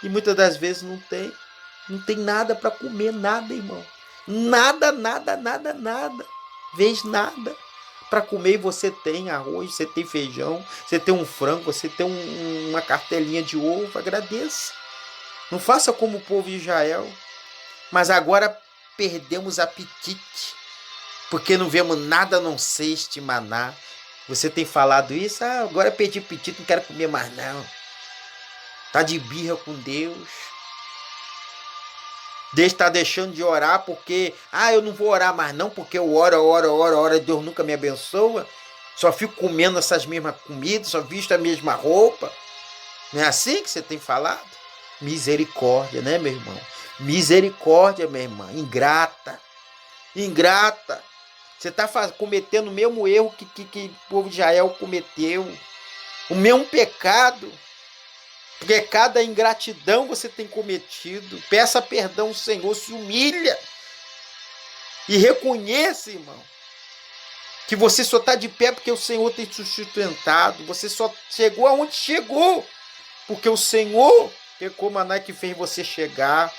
e muitas das vezes não tem? Não tem nada para comer, nada, irmão. Nada. Vez nada para comer, e você tem arroz, você tem feijão, você tem um frango, você tem uma cartelinha de ovo. Agradeça. Não faça como o povo de Israel. Mas agora perdemos apetite, porque não vemos nada a não ser este maná. Você tem falado isso? Agora perdi apetite, não quero comer mais não. Tá de birra com Deus. Deus está deixando de orar porque, eu não vou orar mais não, porque eu oro, Deus nunca me abençoa. Só fico comendo essas mesmas comidas, só visto a mesma roupa. Não é assim que você tem falado? Misericórdia, né, meu irmão? Misericórdia, minha irmã. Ingrata. Você está cometendo o mesmo erro que o povo de Israel cometeu. O mesmo pecado. Porque cada ingratidão você tem cometido. Peça perdão ao Senhor, se humilha. E reconheça, irmão, que você só está de pé porque o Senhor tem te sustentado. Você só chegou aonde chegou porque o Senhor, que fez você chegar.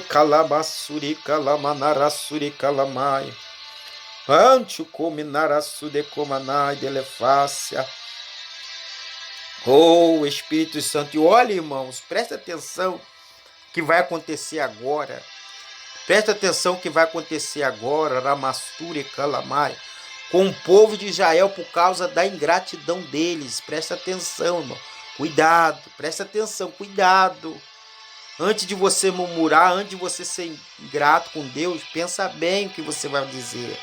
Calamassuri, calamanarassuri, calamai. Anticominarassude comanai delefácia. Oh, Espírito Santo, e olha, irmãos, presta atenção que vai acontecer agora. Presta atenção que vai acontecer agora, Ramassure Calamai, com o povo de Israel por causa da ingratidão deles. Presta atenção, irmão. Cuidado, presta atenção, cuidado. Antes de você murmurar, antes de você ser ingrato com Deus, pensa bem o que você vai dizer.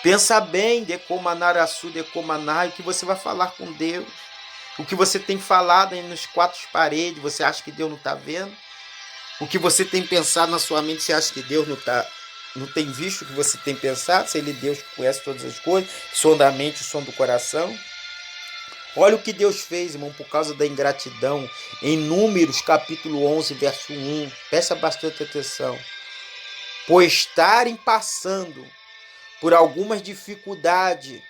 Pensa bem, decomanaraçu, decomanar, o que você vai falar com Deus. O que você tem falado aí nos quatro paredes, você acha que Deus não está vendo? O que você tem pensado na sua mente, você acha que Deus não tem visto o que você tem pensado? Se Ele é Deus que conhece todas as coisas, som da mente, o som do coração. Olha o que Deus fez, irmão, por causa da ingratidão. Em Números, capítulo 11, verso 1. Presta bastante atenção. Por estarem passando por algumas dificuldades,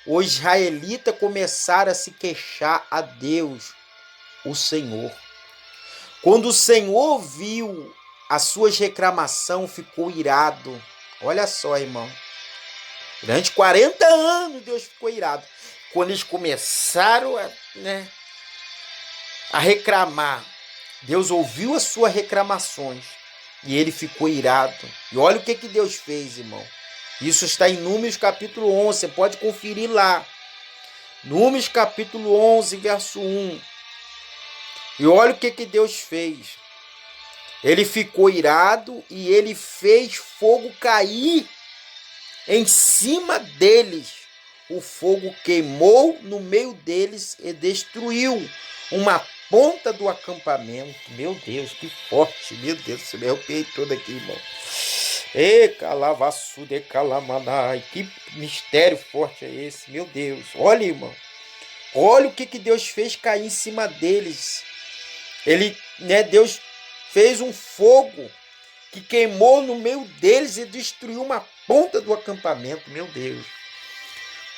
os israelitas começaram a se queixar a Deus, o Senhor. Quando o Senhor viu as suas reclamações, ficou irado. Olha só, irmão. Durante 40 anos Deus ficou irado. Quando eles começaram a reclamar, Deus ouviu as suas reclamações e ele ficou irado. E olha o que Deus fez, irmão. Isso está em Números capítulo 11, você pode conferir lá. Números capítulo 11, verso 1. E olha o que Deus fez. Ele ficou irado e ele fez fogo cair em cima deles. O fogo queimou no meio deles e destruiu uma ponta do acampamento. Meu Deus, que forte. Meu Deus, você me arrepiei todo aqui, irmão. E calavaçu de calamanai. Que mistério forte é esse, meu Deus. Olha, irmão. Olha o que Deus fez cair em cima deles. Deus fez um fogo que queimou no meio deles e destruiu uma ponta do acampamento. Meu Deus.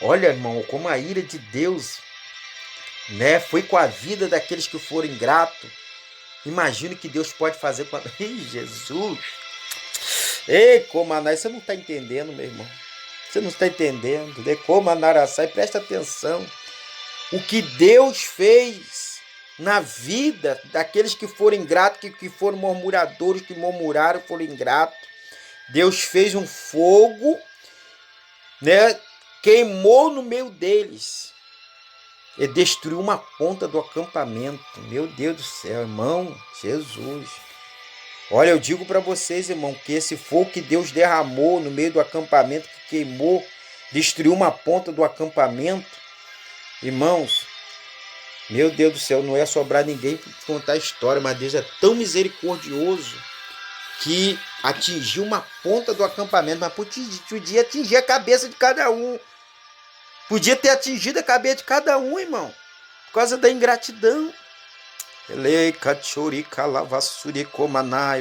Olha, irmão, como a ira de Deus, foi com a vida daqueles que foram ingratos. Imagina o que Deus pode fazer com a... Ih, Jesus! Ei, Comanai, você não está entendendo, meu irmão. Você não está entendendo. Comanaraçai, presta atenção. O que Deus fez na vida daqueles que foram ingratos, que foram murmuradores, que murmuraram, foram ingratos. Deus fez um fogo, queimou no meio deles e destruiu uma ponta do acampamento. Meu Deus do céu, irmão, Jesus. Olha, eu digo para vocês, irmão, que esse fogo que Deus derramou no meio do acampamento, que queimou, destruiu uma ponta do acampamento, irmãos, meu Deus do céu, não ia sobrar ninguém para contar a história, mas Deus é tão misericordioso que atingiu uma ponta do acampamento, mas podia atingir a cabeça de cada um. Podia ter atingido a cabeça de cada um, irmão, por causa da ingratidão. E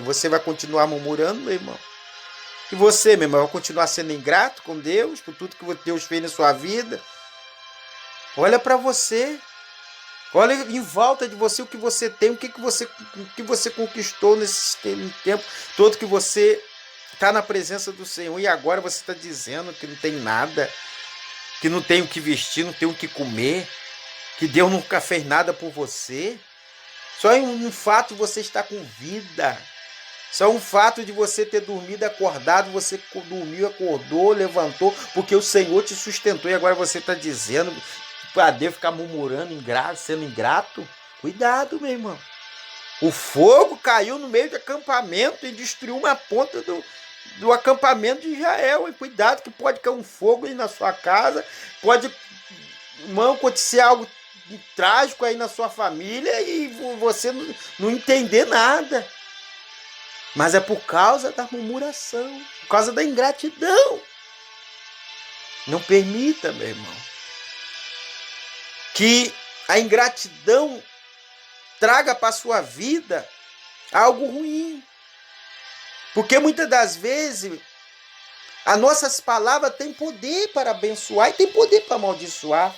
você vai continuar murmurando, meu irmão? E você, meu irmão, vai continuar sendo ingrato com Deus, por tudo que Deus fez na sua vida? Olha para você. Olha em volta de você o que você tem, o que você conquistou nesse tempo todo que você está na presença do Senhor. E agora você está dizendo que não tem nada, que não tem o que vestir, não tem o que comer, que Deus nunca fez nada por você. Só um fato de você estar com vida. Só um fato de você ter dormido, acordado, você dormiu, acordou, levantou, porque o Senhor te sustentou. E agora você está dizendo para Deus ficar murmurando, sendo ingrato. Cuidado, meu irmão. O fogo caiu no meio do acampamento e destruiu uma ponta do acampamento de Israel. E cuidado que pode cair um fogo aí na sua casa, pode, irmão, acontecer algo trágico aí na sua família e você não entender nada. Mas é por causa da murmuração, por causa da ingratidão. Não permita, meu irmão, que a ingratidão traga para a sua vida algo ruim. Porque muitas das vezes as nossas palavras têm poder para abençoar e têm poder para amaldiçoar.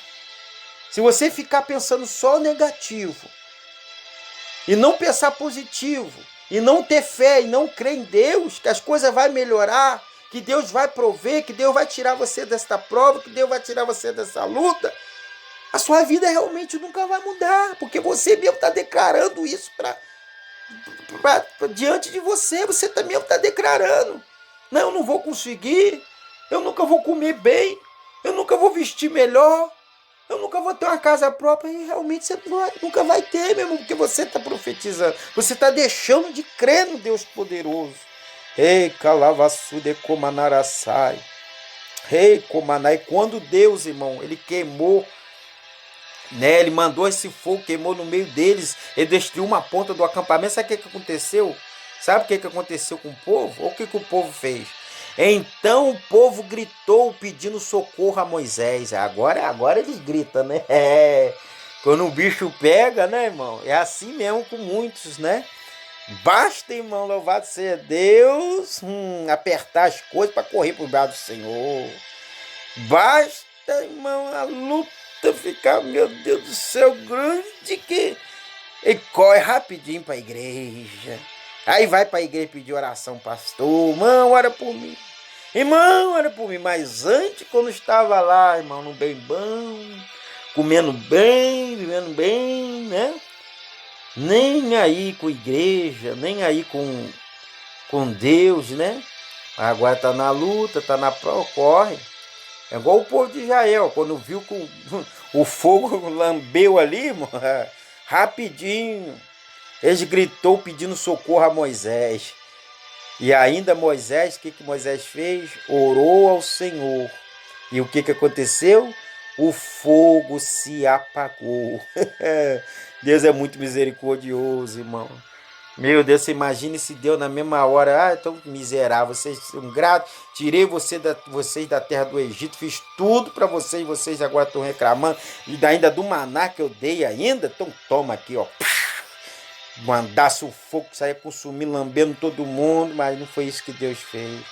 Se você ficar pensando só negativo e não pensar positivo, e não ter fé e não crer em Deus, que as coisas vão melhorar, que Deus vai prover, que Deus vai tirar você desta prova, que Deus vai tirar você dessa luta, a sua vida realmente nunca vai mudar, porque você mesmo está declarando isso diante de você. Você também está declarando: não, eu não vou conseguir, eu nunca vou comer bem, eu nunca vou vestir melhor, eu nunca vou ter uma casa própria. E realmente você nunca vai ter, meu irmão, porque você está profetizando, você está deixando de crer no Deus poderoso. Ei, Calavassude Comanaraçai. Rei Comanai, quando Deus, irmão, ele queimou, né? Ele mandou esse fogo, queimou no meio deles, ele destruiu uma ponta do acampamento. Sabe o que aconteceu? Sabe o que aconteceu com o povo? Ou o que o povo fez? Então o povo gritou pedindo socorro a Moisés. Agora eles gritam, né? Quando o bicho pega, né, irmão? É assim mesmo com muitos, né? Basta, irmão, louvado seja Deus, apertar as coisas para correr para o braço do Senhor. Basta, irmão, a luta ficar, meu Deus do céu, grande, que ele corre rapidinho para a igreja. Aí vai para a igreja pedir oração, pastor, irmão, ora por mim. Irmão, ora por mim. Mas antes, quando estava lá, irmão, no bem bom, comendo bem, vivendo bem, né? Nem aí com a igreja, nem aí com Deus, né? Agora tá na luta, tá na prova, corre. É igual o povo de Israel, quando viu que o fogo lambeu ali, irmão, rapidinho, eles gritou pedindo socorro a Moisés. E ainda Moisés, o que Moisés fez? Orou ao Senhor. E o que aconteceu? O fogo se apagou. Deus é muito misericordioso, irmão. Meu Deus, você imagine se Deus na mesma hora, tão miserável, vocês são gratos, tirei vocês da terra do Egito, fiz tudo para vocês agora estão reclamando, e ainda do maná que eu dei ainda, então toma aqui, ó. Mandasse o fogo, saia consumindo, lambendo todo mundo, mas não foi isso que Deus fez.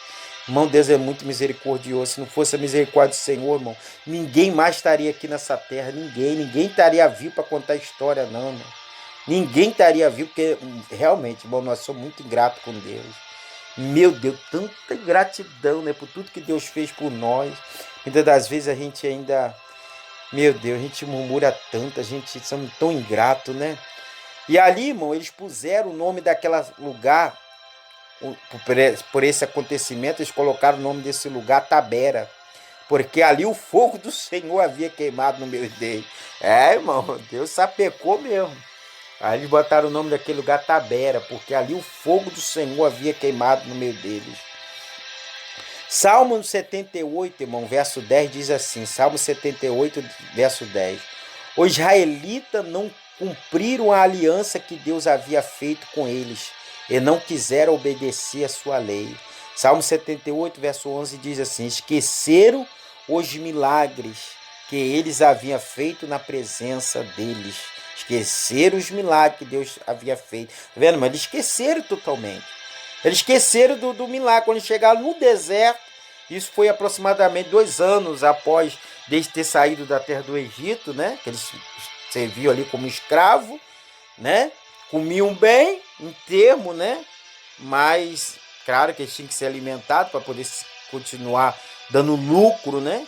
Irmão, Deus é muito misericordioso. Se não fosse a misericórdia do Senhor, irmão, ninguém mais estaria aqui nessa terra. Ninguém estaria vivo para contar a história, não, irmão. Ninguém estaria vivo, porque realmente, irmão, nós somos muito ingratos com Deus. Meu Deus, tanta gratidão, né, por tudo que Deus fez por nós. Muitas das vezes a gente ainda, meu Deus, a gente murmura tanto, a gente somos tão ingratos, né? E ali, irmão, eles puseram o nome daquele lugar, por esse acontecimento, eles colocaram o nome desse lugar Tabera, porque ali o fogo do Senhor havia queimado no meio dele. Irmão, Deus sapecou mesmo. Aí eles botaram o nome daquele lugar Tabera, porque ali o fogo do Senhor havia queimado no meio deles. Salmo 78, irmão, verso 10 diz assim, Salmo 78, verso 10. Os israelitas não cumpriram a aliança que Deus havia feito com eles e não quiseram obedecer a sua lei. Salmo 78, verso 11 diz assim, esqueceram os milagres que eles haviam feito na presença deles. Esqueceram os milagres que Deus havia feito. Tá vendo? Mas eles esqueceram totalmente. Eles esqueceram do milagre. Quando chegaram no deserto, isso foi aproximadamente 2 anos após eles ter saído da terra do Egito, né? Que eles serviam ali como escravo, né? Comiam bem, em termo, né? Mas, claro que eles tinham que ser alimentados para poder continuar dando lucro, né?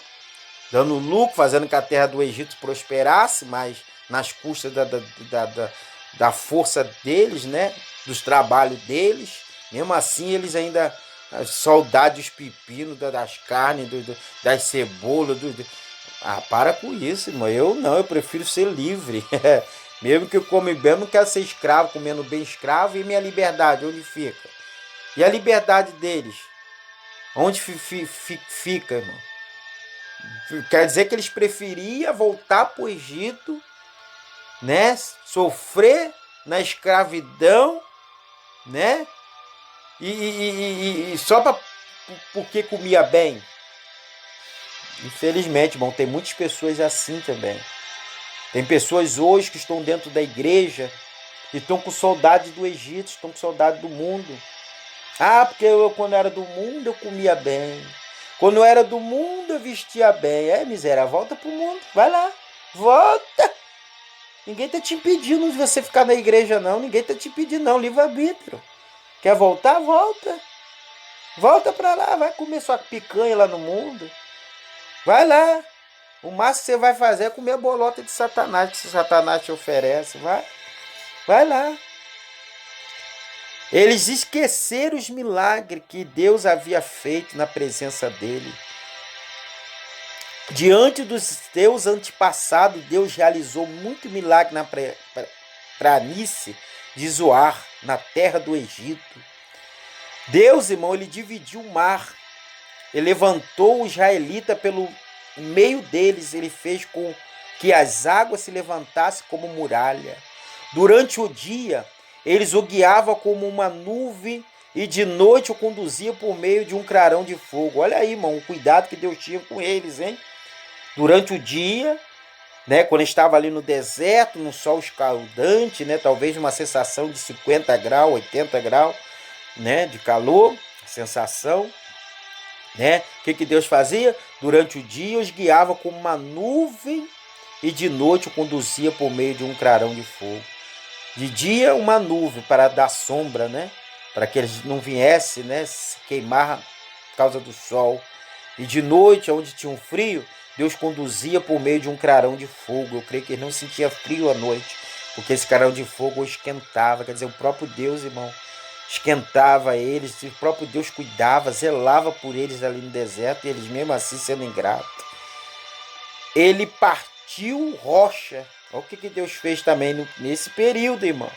Dando lucro, fazendo que a terra do Egito prosperasse, mas nas custas da força deles, né? Dos trabalhos deles. Mesmo assim, eles ainda, saudade dos pepinos, das carnes, das cebolas. Para com isso, irmão. Eu prefiro ser livre. Mesmo que eu come bem, eu não quero ser escravo, comendo bem escravo. E minha liberdade, onde fica? E a liberdade deles? Onde fica, irmão? Quer dizer que eles preferiam voltar para o Egito, né? Sofrer na escravidão, né? E só porque comia bem. Infelizmente, irmão, tem muitas pessoas assim também. Tem pessoas hoje que estão dentro da igreja e estão com saudade do Egito, estão com saudade do mundo. Porque eu, quando era do mundo, eu comia bem. Quando eu era do mundo, eu vestia bem. Miséria, volta pro mundo. Vai lá, volta. Ninguém tá te impedindo de você ficar na igreja, não. Ninguém tá te impedindo, não. Livre-arbítrio. Quer voltar? Volta. Volta pra lá, vai comer sua picanha lá no mundo. Vai lá. O máximo que você vai fazer é comer a bolota de Satanás, que Satanás te oferece. Vai lá. Eles esqueceram os milagres que Deus havia feito na presença dele. Diante dos teus antepassados, Deus realizou muito milagre na planície de Zoar, na terra do Egito. Deus, irmão, ele dividiu o mar. Ele levantou o israelita pelo meio deles. Ele fez com que as águas se levantassem como muralha. Durante o dia, eles o guiavam como uma nuvem e de noite o conduzia por meio de um clarão de fogo. Olha aí, irmão, o cuidado que Deus tinha com eles, hein? Durante o dia, né, quando estava ali no deserto, no sol escaldante, né, talvez uma sensação de 50 graus, 80 graus, né, de calor, sensação, né? O que Deus fazia? Durante o dia os guiava como uma nuvem e de noite o conduzia por meio de um clarão de fogo. De dia uma nuvem para dar sombra, né? Para que eles não viessem, né, se queimar por causa do sol. E de noite, onde tinha um frio, Deus conduzia por meio de um clarão de fogo. Eu creio que eles não sentiam frio à noite, porque esse clarão de fogo esquentava. Quer dizer, o próprio Deus, irmão, esquentava eles, o próprio Deus cuidava, zelava por eles ali no deserto, e eles mesmo assim sendo ingratos. Ele partiu rocha. Olha o que Deus fez também nesse período, irmão.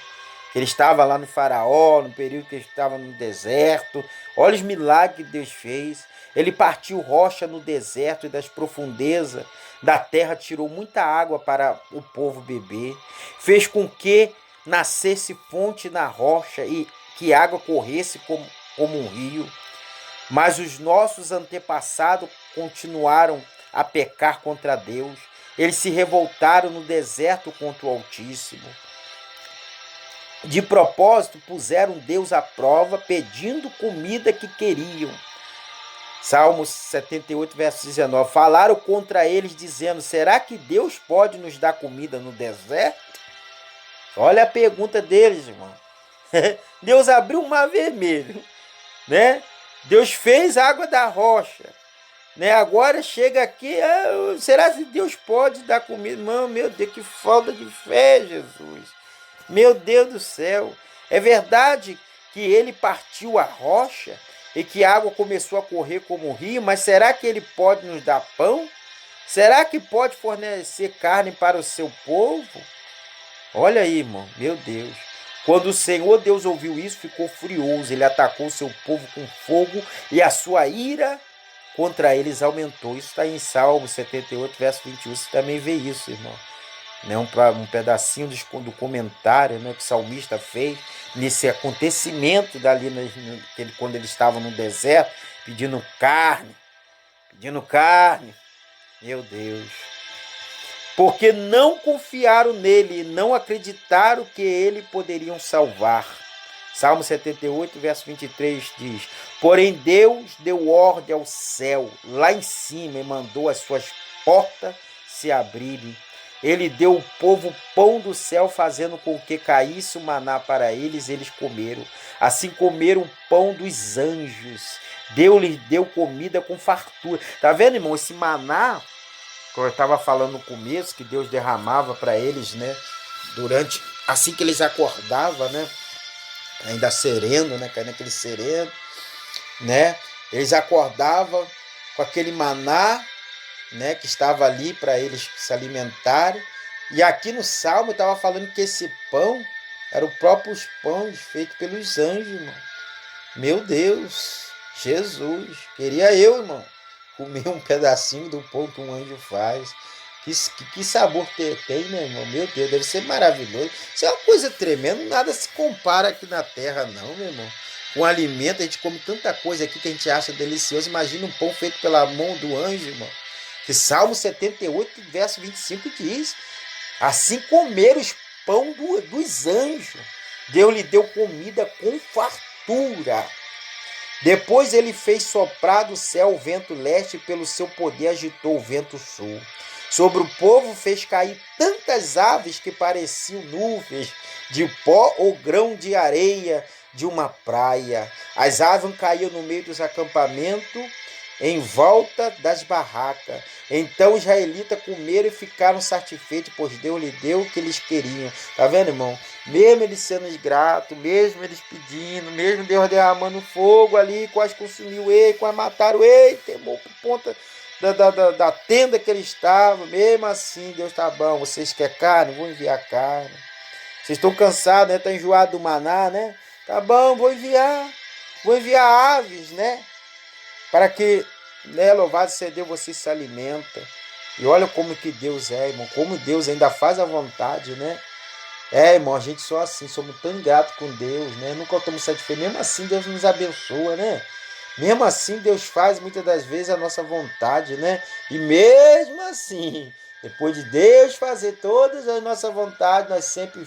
Ele estava lá no Faraó, no período que ele estava no deserto. Olha os milagres que Deus fez. Ele partiu rocha no deserto e das profundezas da terra, tirou muita água para o povo beber. Fez com que nascesse fonte na rocha e que a água corresse como um rio. Mas os nossos antepassados continuaram a pecar contra Deus. Eles se revoltaram no deserto contra o Altíssimo. De propósito, puseram Deus à prova, pedindo comida que queriam. Salmos 78, verso 19. Falaram contra eles, dizendo: será que Deus pode nos dar comida no deserto? Olha a pergunta deles, irmão. Deus abriu o mar vermelho, né? Deus fez a água da rocha, né? Agora chega aqui, será que Deus pode dar comida? Irmão, meu Deus, que falta de fé, Jesus. Meu Deus do céu. É verdade que ele partiu a rocha e que a água começou a correr como um rio, mas será que ele pode nos dar pão? Será que pode fornecer carne para o seu povo? Olha aí, irmão, meu Deus. Quando o Senhor Deus ouviu isso, ficou furioso. Ele atacou o seu povo com fogo e a sua ira contra eles aumentou. Isso está em Salmo 78, verso 21. Você também vê isso, irmão. Né? Um pedacinho do comentário, né, que o salmista fez nesse acontecimento dali, quando ele estava no deserto, pedindo carne. Meu Deus. Porque não confiaram nele e não acreditaram que ele poderiam salvar. Salmo 78, verso 23 diz: porém Deus deu ordem ao céu lá em cima e mandou as suas portas se abrirem. Ele deu ao povo pão do céu, fazendo com que caísse o maná para eles, eles comeram. Assim comeram o pão dos anjos. Deus lhes deu comida com fartura. Tá vendo, irmão? Esse maná, como eu estava falando no começo, que Deus derramava para eles, né? Assim que eles acordavam, né? Ainda sereno, né? Caindo aquele sereno, né? Eles acordavam com aquele maná, né, que estava ali para eles se alimentarem. E aqui no Salmo estava falando que esse pão era o próprio pão feito pelos anjos, irmão. Meu Deus, Jesus, queria eu, irmão, comer um pedacinho do pão que um anjo faz. Que sabor tem, né, irmão? Meu Deus, deve ser maravilhoso. Isso é uma coisa tremenda, nada se compara aqui na terra, não, meu irmão. Com alimento, a gente come tanta coisa aqui que a gente acha delicioso. Imagina um pão feito pela mão do anjo, irmão. Que Salmo 78, verso 25 diz: assim comeram os pão dos anjos. Deus lhe deu comida com fartura. Depois ele fez soprar do céu o vento leste e pelo seu poder agitou o vento sul. Sobre o povo fez cair tantas aves que pareciam nuvens de pó ou grão de areia de uma praia. As aves caíam no meio dos acampamentos em volta das barracas. Então os israelitas comeram e ficaram satisfeitos, pois Deus lhe deu o que eles queriam. Tá vendo, irmão? Mesmo eles sendo ingratos, mesmo eles pedindo, mesmo Deus derramando fogo ali, quase consumiu ele, quase mataram ele, queimou por ponta da tenda que ele estava. Mesmo assim, Deus tá bom. Vocês querem carne? Vou enviar carne. Vocês estão cansados, né? Estão enjoados do maná, né? Tá bom, vou enviar. Vou enviar aves, né? Para que, né, louvado seja Deus, você se alimenta. E olha como que Deus é, irmão. Como Deus ainda faz a vontade, né? Irmão, a gente só assim, somos tão ingratos com Deus, né? Nunca estamos satisfeitos. Mesmo assim, Deus nos abençoa, né? Mesmo assim, Deus faz muitas das vezes a nossa vontade, né? E mesmo assim, depois de Deus fazer todas as nossas vontades, nós sempre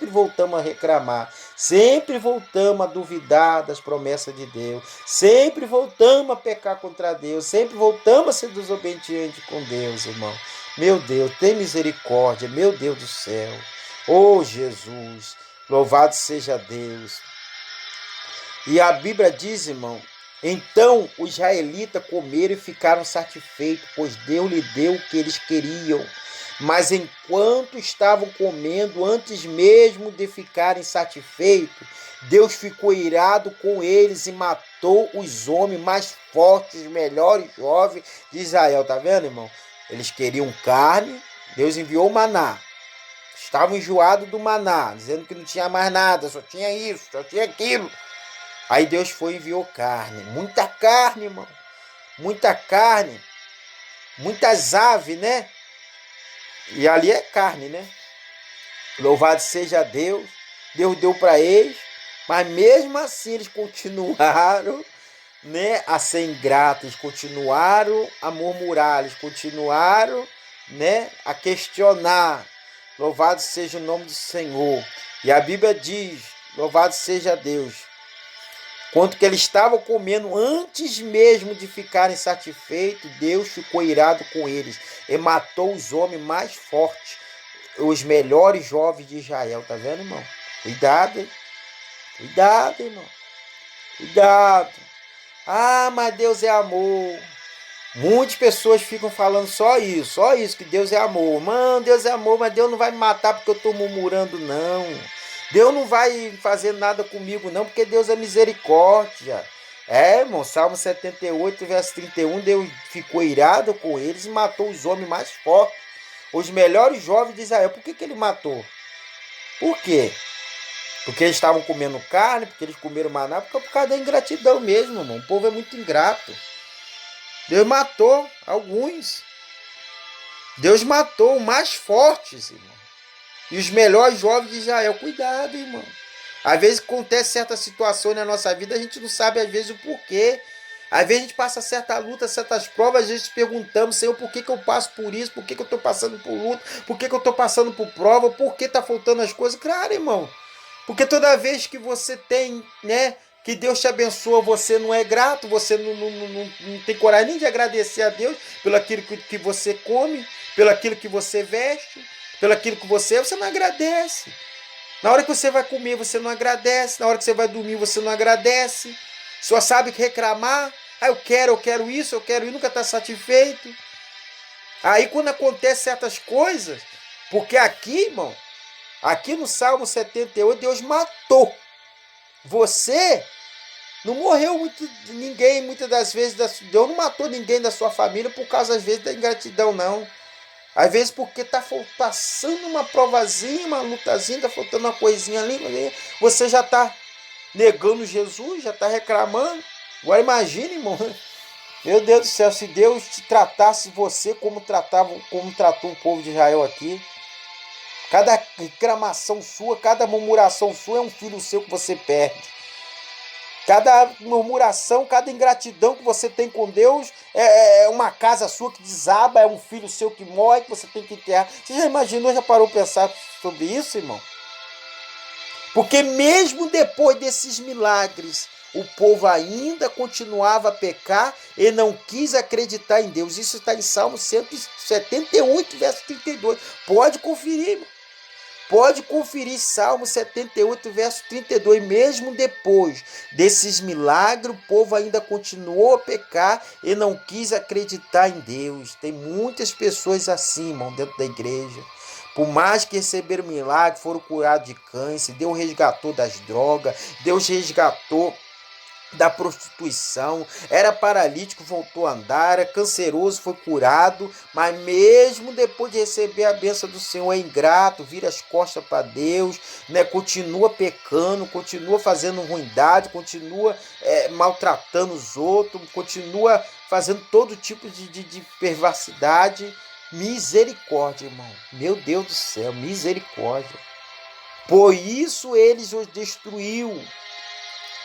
voltamos a reclamar. Sempre voltamos a duvidar das promessas de Deus. Sempre voltamos a pecar contra Deus. Sempre voltamos a ser desobedientes com Deus, irmão. Meu Deus, tem misericórdia, meu Deus do céu. Oh, Jesus, louvado seja Deus. E a Bíblia diz, irmão, então os israelitas comeram e ficaram satisfeitos, pois Deus lhe deu o que eles queriam. Mas enquanto estavam comendo, antes mesmo de ficarem satisfeitos, Deus ficou irado com eles e matou os homens mais fortes, os melhores jovens de Israel. Tá vendo, irmão? Eles queriam carne, Deus enviou maná. Estavam enjoados do maná, dizendo que não tinha mais nada, só tinha isso, só tinha aquilo. Aí Deus foi e enviou carne, muita carne, irmão, muita carne, muitas aves, né? E ali é carne, né? Louvado seja Deus, Deus deu para eles, mas mesmo assim eles continuaram, né, a ser ingratos, eles continuaram a murmurar, eles continuaram, né, a questionar. Louvado seja o nome do Senhor. E a Bíblia diz, louvado seja Deus, quanto que eles estavam comendo antes mesmo de ficarem satisfeitos, Deus ficou irado com eles e matou os homens mais fortes, os melhores jovens de Israel. Tá vendo, irmão? Cuidado, hein? Cuidado, irmão. Cuidado. Ah, mas Deus é amor. Muitas pessoas ficam falando só isso, que Deus é amor. Mano, Deus é amor, mas Deus não vai me matar porque eu estou murmurando, não. Deus não vai fazer nada comigo, não, porque Deus é misericórdia. Irmão, Salmo 78, verso 31, Deus ficou irado com eles e matou os homens mais fortes, os melhores jovens de Israel. Por que ele matou? Por quê? Porque eles estavam comendo carne, porque eles comeram maná, porque por causa da ingratidão mesmo, irmão. O povo é muito ingrato. Deus matou alguns. Deus matou os mais fortes, irmão. E os melhores jovens de Israel. Cuidado, irmão. Às vezes acontece certas situações na nossa vida, a gente não sabe às vezes o porquê. Às vezes a gente passa certa luta, certas provas, às vezes perguntamos, Senhor, por que eu passo por isso? Por que eu estou passando por luta? Por que eu estou passando por prova? Por que está faltando as coisas? Claro, irmão. Porque toda vez que você tem, né, que Deus te abençoa, você não é grato, você não tem coragem nem de agradecer a Deus pelo aquilo que você come, pelo aquilo que você veste, pelo aquilo que você não agradece. Na hora que você vai comer, você não agradece. Na hora que você vai dormir, você não agradece. Só sabe reclamar. Ah, eu quero isso, e nunca está satisfeito. Aí quando acontece certas coisas, porque aqui, irmão, aqui no Salmo 78, Deus matou. Você não morreu ninguém, muitas das vezes, Deus não matou ninguém da sua família por causa, às vezes, da ingratidão, não. Às vezes porque está passando uma provazinha, uma lutazinha, está faltando uma coisinha ali, você já está negando Jesus, já está reclamando. Agora imagine, irmão, meu Deus do céu, se Deus te tratasse você como tratou o povo de Israel aqui. Cada reclamação sua, cada murmuração sua é um filho seu que você perde. Cada murmuração, cada ingratidão que você tem com Deus é uma casa sua que desaba, é um filho seu que morre, que você tem que enterrar. Você já imaginou, já parou para pensar sobre isso, irmão? Porque mesmo depois desses milagres, o povo ainda continuava a pecar e não quis acreditar em Deus. Isso está em Salmo 178, verso 32. Pode conferir, irmão. Pode conferir Salmo 78, verso 32. Mesmo depois desses milagres, o povo ainda continuou a pecar e não quis acreditar em Deus. Tem muitas pessoas assim, irmão, dentro da igreja. Por mais que receberam milagre, foram curados de câncer, Deus resgatou das drogas, Deus resgatou da prostituição, era paralítico, voltou a andar, era canceroso, foi curado, mas mesmo depois de receber a bênção do Senhor, é ingrato, vira as costas para Deus, né? Continua pecando, continua fazendo ruindade, continua maltratando os outros, continua fazendo todo tipo de perversidade. Misericórdia, irmão, meu Deus do céu, misericórdia. Por isso eles os destruiu,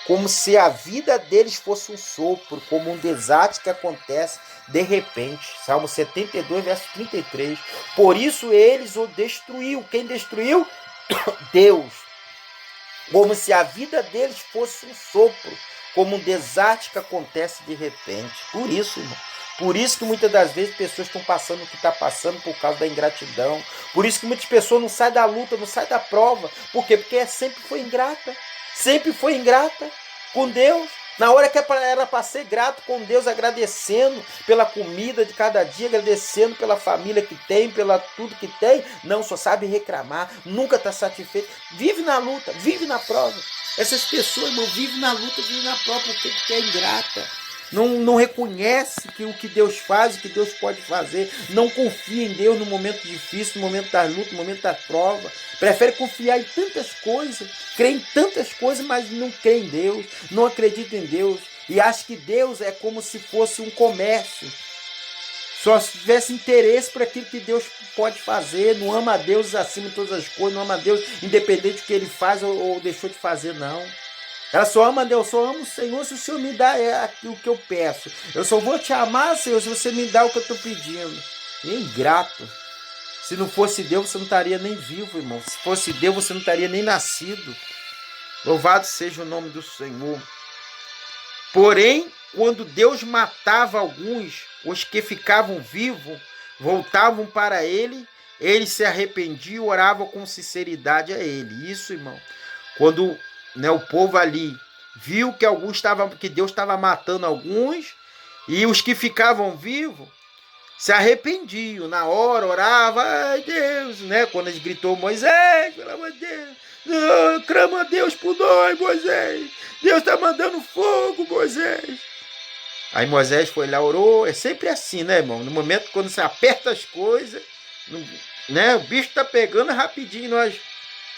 como se a vida deles fosse um sopro, como um desastre que acontece de repente. Salmo 72, verso 33. Por isso eles o destruiu. Quem destruiu? Deus. Como se a vida deles fosse um sopro, como um desastre que acontece de repente. Por isso, irmão. Por isso que muitas das vezes pessoas estão passando o que está passando por causa da ingratidão. Por isso que muitas pessoas não saem da luta, não saem da prova. Por quê? Porque sempre foi ingrata. Sempre foi ingrata com Deus. Na hora que era para ser grato com Deus, agradecendo pela comida de cada dia, agradecendo pela família que tem, pela tudo que tem, não, só sabe reclamar, nunca está satisfeito. Vive na luta, vive na prova. Essas pessoas, irmão, vivem na luta, vivem na prova porque é ingrata. Não reconhece que o que Deus faz, o que Deus pode fazer. Não confia em Deus no momento difícil, no momento da luta, no momento da prova. Prefere confiar em tantas coisas, crê em tantas coisas, mas não crê em Deus, não acredita em Deus. E acha que Deus é como se fosse um comércio. Só se tivesse interesse por aquilo que Deus pode fazer. Não ama a Deus acima de todas as coisas, não ama a Deus independente do que Ele faz ou deixou de fazer, não. Ela só ama Deus, só amo o Senhor se o Senhor me dá o que eu peço. Eu só vou te amar, Senhor, se você me dá o que eu estou pedindo. E ingrato. Se não fosse Deus, você não estaria nem vivo, irmão. Se fosse Deus, você não estaria nem nascido. Louvado seja o nome do Senhor. Porém, quando Deus matava alguns, os que ficavam vivos, voltavam para Ele, eles se arrependiam e oravam com sinceridade a Ele. Isso, irmão. Quando o povo ali viu que Deus estava matando alguns, e os que ficavam vivos se arrependiam. Na hora, orava, ai Deus, quando eles gritou, Moisés, pelo amor de Deus, clama a Deus por nós, Moisés, Deus está mandando fogo, Moisés. Aí Moisés foi lá, orou. É sempre assim, né, irmão? No momento quando você aperta as coisas, o bicho está pegando rapidinho, nós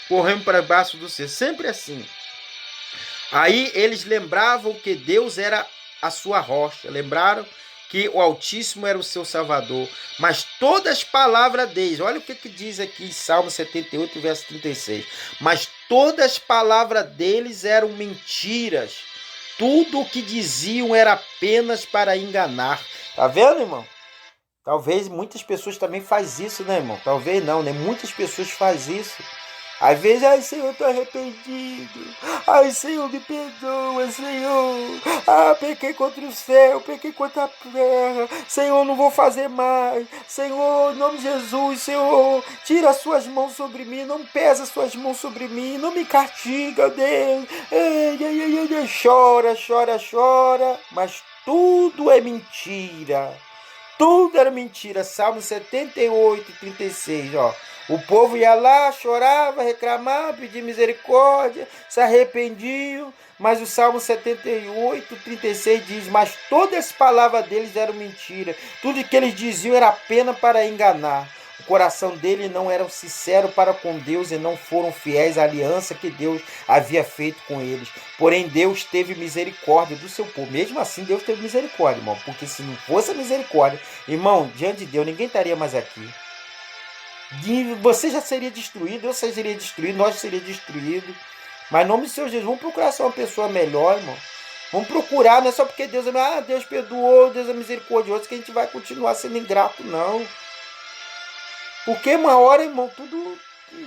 corremos para baixo do céu. Sempre assim. Aí eles lembravam que Deus era a sua rocha, lembraram que o Altíssimo era o seu Salvador, mas todas as palavras deles, olha o que diz aqui em Salmo 78, verso 36, mas todas as palavras deles eram mentiras, tudo o que diziam era apenas para enganar. Tá vendo, irmão? Talvez muitas pessoas também fazem isso, né, irmão? Talvez não, né? Muitas pessoas fazem isso. Às vezes, ai Senhor, estou arrependido. Ai Senhor, me perdoa, Senhor. Pequei contra o céu, pequei contra a terra. Senhor, não vou fazer mais. Senhor, em nome de Jesus, Senhor, tira as suas mãos sobre mim. Não pesa as suas mãos sobre mim. Não me castiga, Deus. Chora, chora, chora. Mas tudo é mentira. Tudo era mentira. Salmo 78, 36, ó. O povo ia lá, chorava, reclamava, pedia misericórdia, se arrependiam, mas o Salmo 78, 36 diz, mas todas as palavras deles eram mentira, tudo que eles diziam era apenas para enganar. O coração deles não era sincero para com Deus e não foram fiéis à aliança que Deus havia feito com eles. Porém, Deus teve misericórdia do seu povo. Mesmo assim, Deus teve misericórdia, irmão, porque se não fosse a misericórdia, irmão, diante de Deus, ninguém estaria mais aqui. Você já seria destruído, eu seria destruído, nós seríamos destruídos. Mas em nome do Senhor Jesus, vamos procurar ser uma pessoa melhor, irmão. Vamos procurar, não é só porque Deus é, Deus perdoou, Deus é misericordioso, que a gente vai continuar sendo ingrato, não. Porque uma hora, irmão, tudo,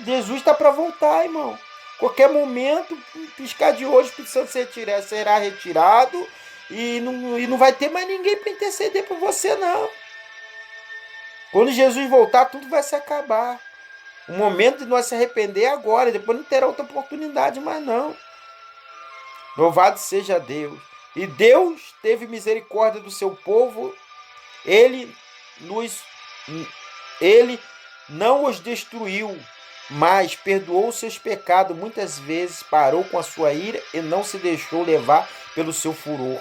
Jesus está para voltar, irmão. Qualquer momento, piscar de olho, o Espírito Santo será retirado e não vai ter mais ninguém para interceder por você, não. Quando Jesus voltar, tudo vai se acabar. O momento de nós se arrepender é agora, depois não terá outra oportunidade mais não. Louvado seja Deus. E Deus teve misericórdia do seu povo, ele não os destruiu, mas perdoou seus pecados. Muitas vezes parou com a sua ira e não se deixou levar pelo seu furor.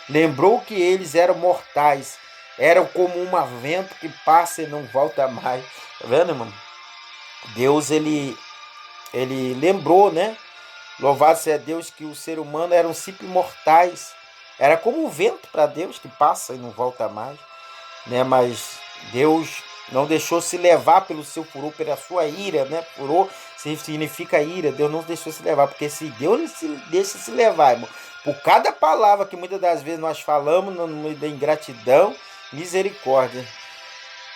Lembrou que eles eram mortais, eram como um vento que passa e não volta mais. Tá vendo, irmão? Deus, ele lembrou, né? Louvado seja Deus, que o ser humano eram simples mortais. Era como um vento para Deus que passa e não volta mais, né? Mas Deus não deixou se levar pelo seu furor, pela sua ira, né? Furor significa ira. Deus não deixou se levar, porque se Deus se deixa se levar, irmão, por cada palavra que muitas das vezes nós falamos no meio da ingratidão, misericórdia,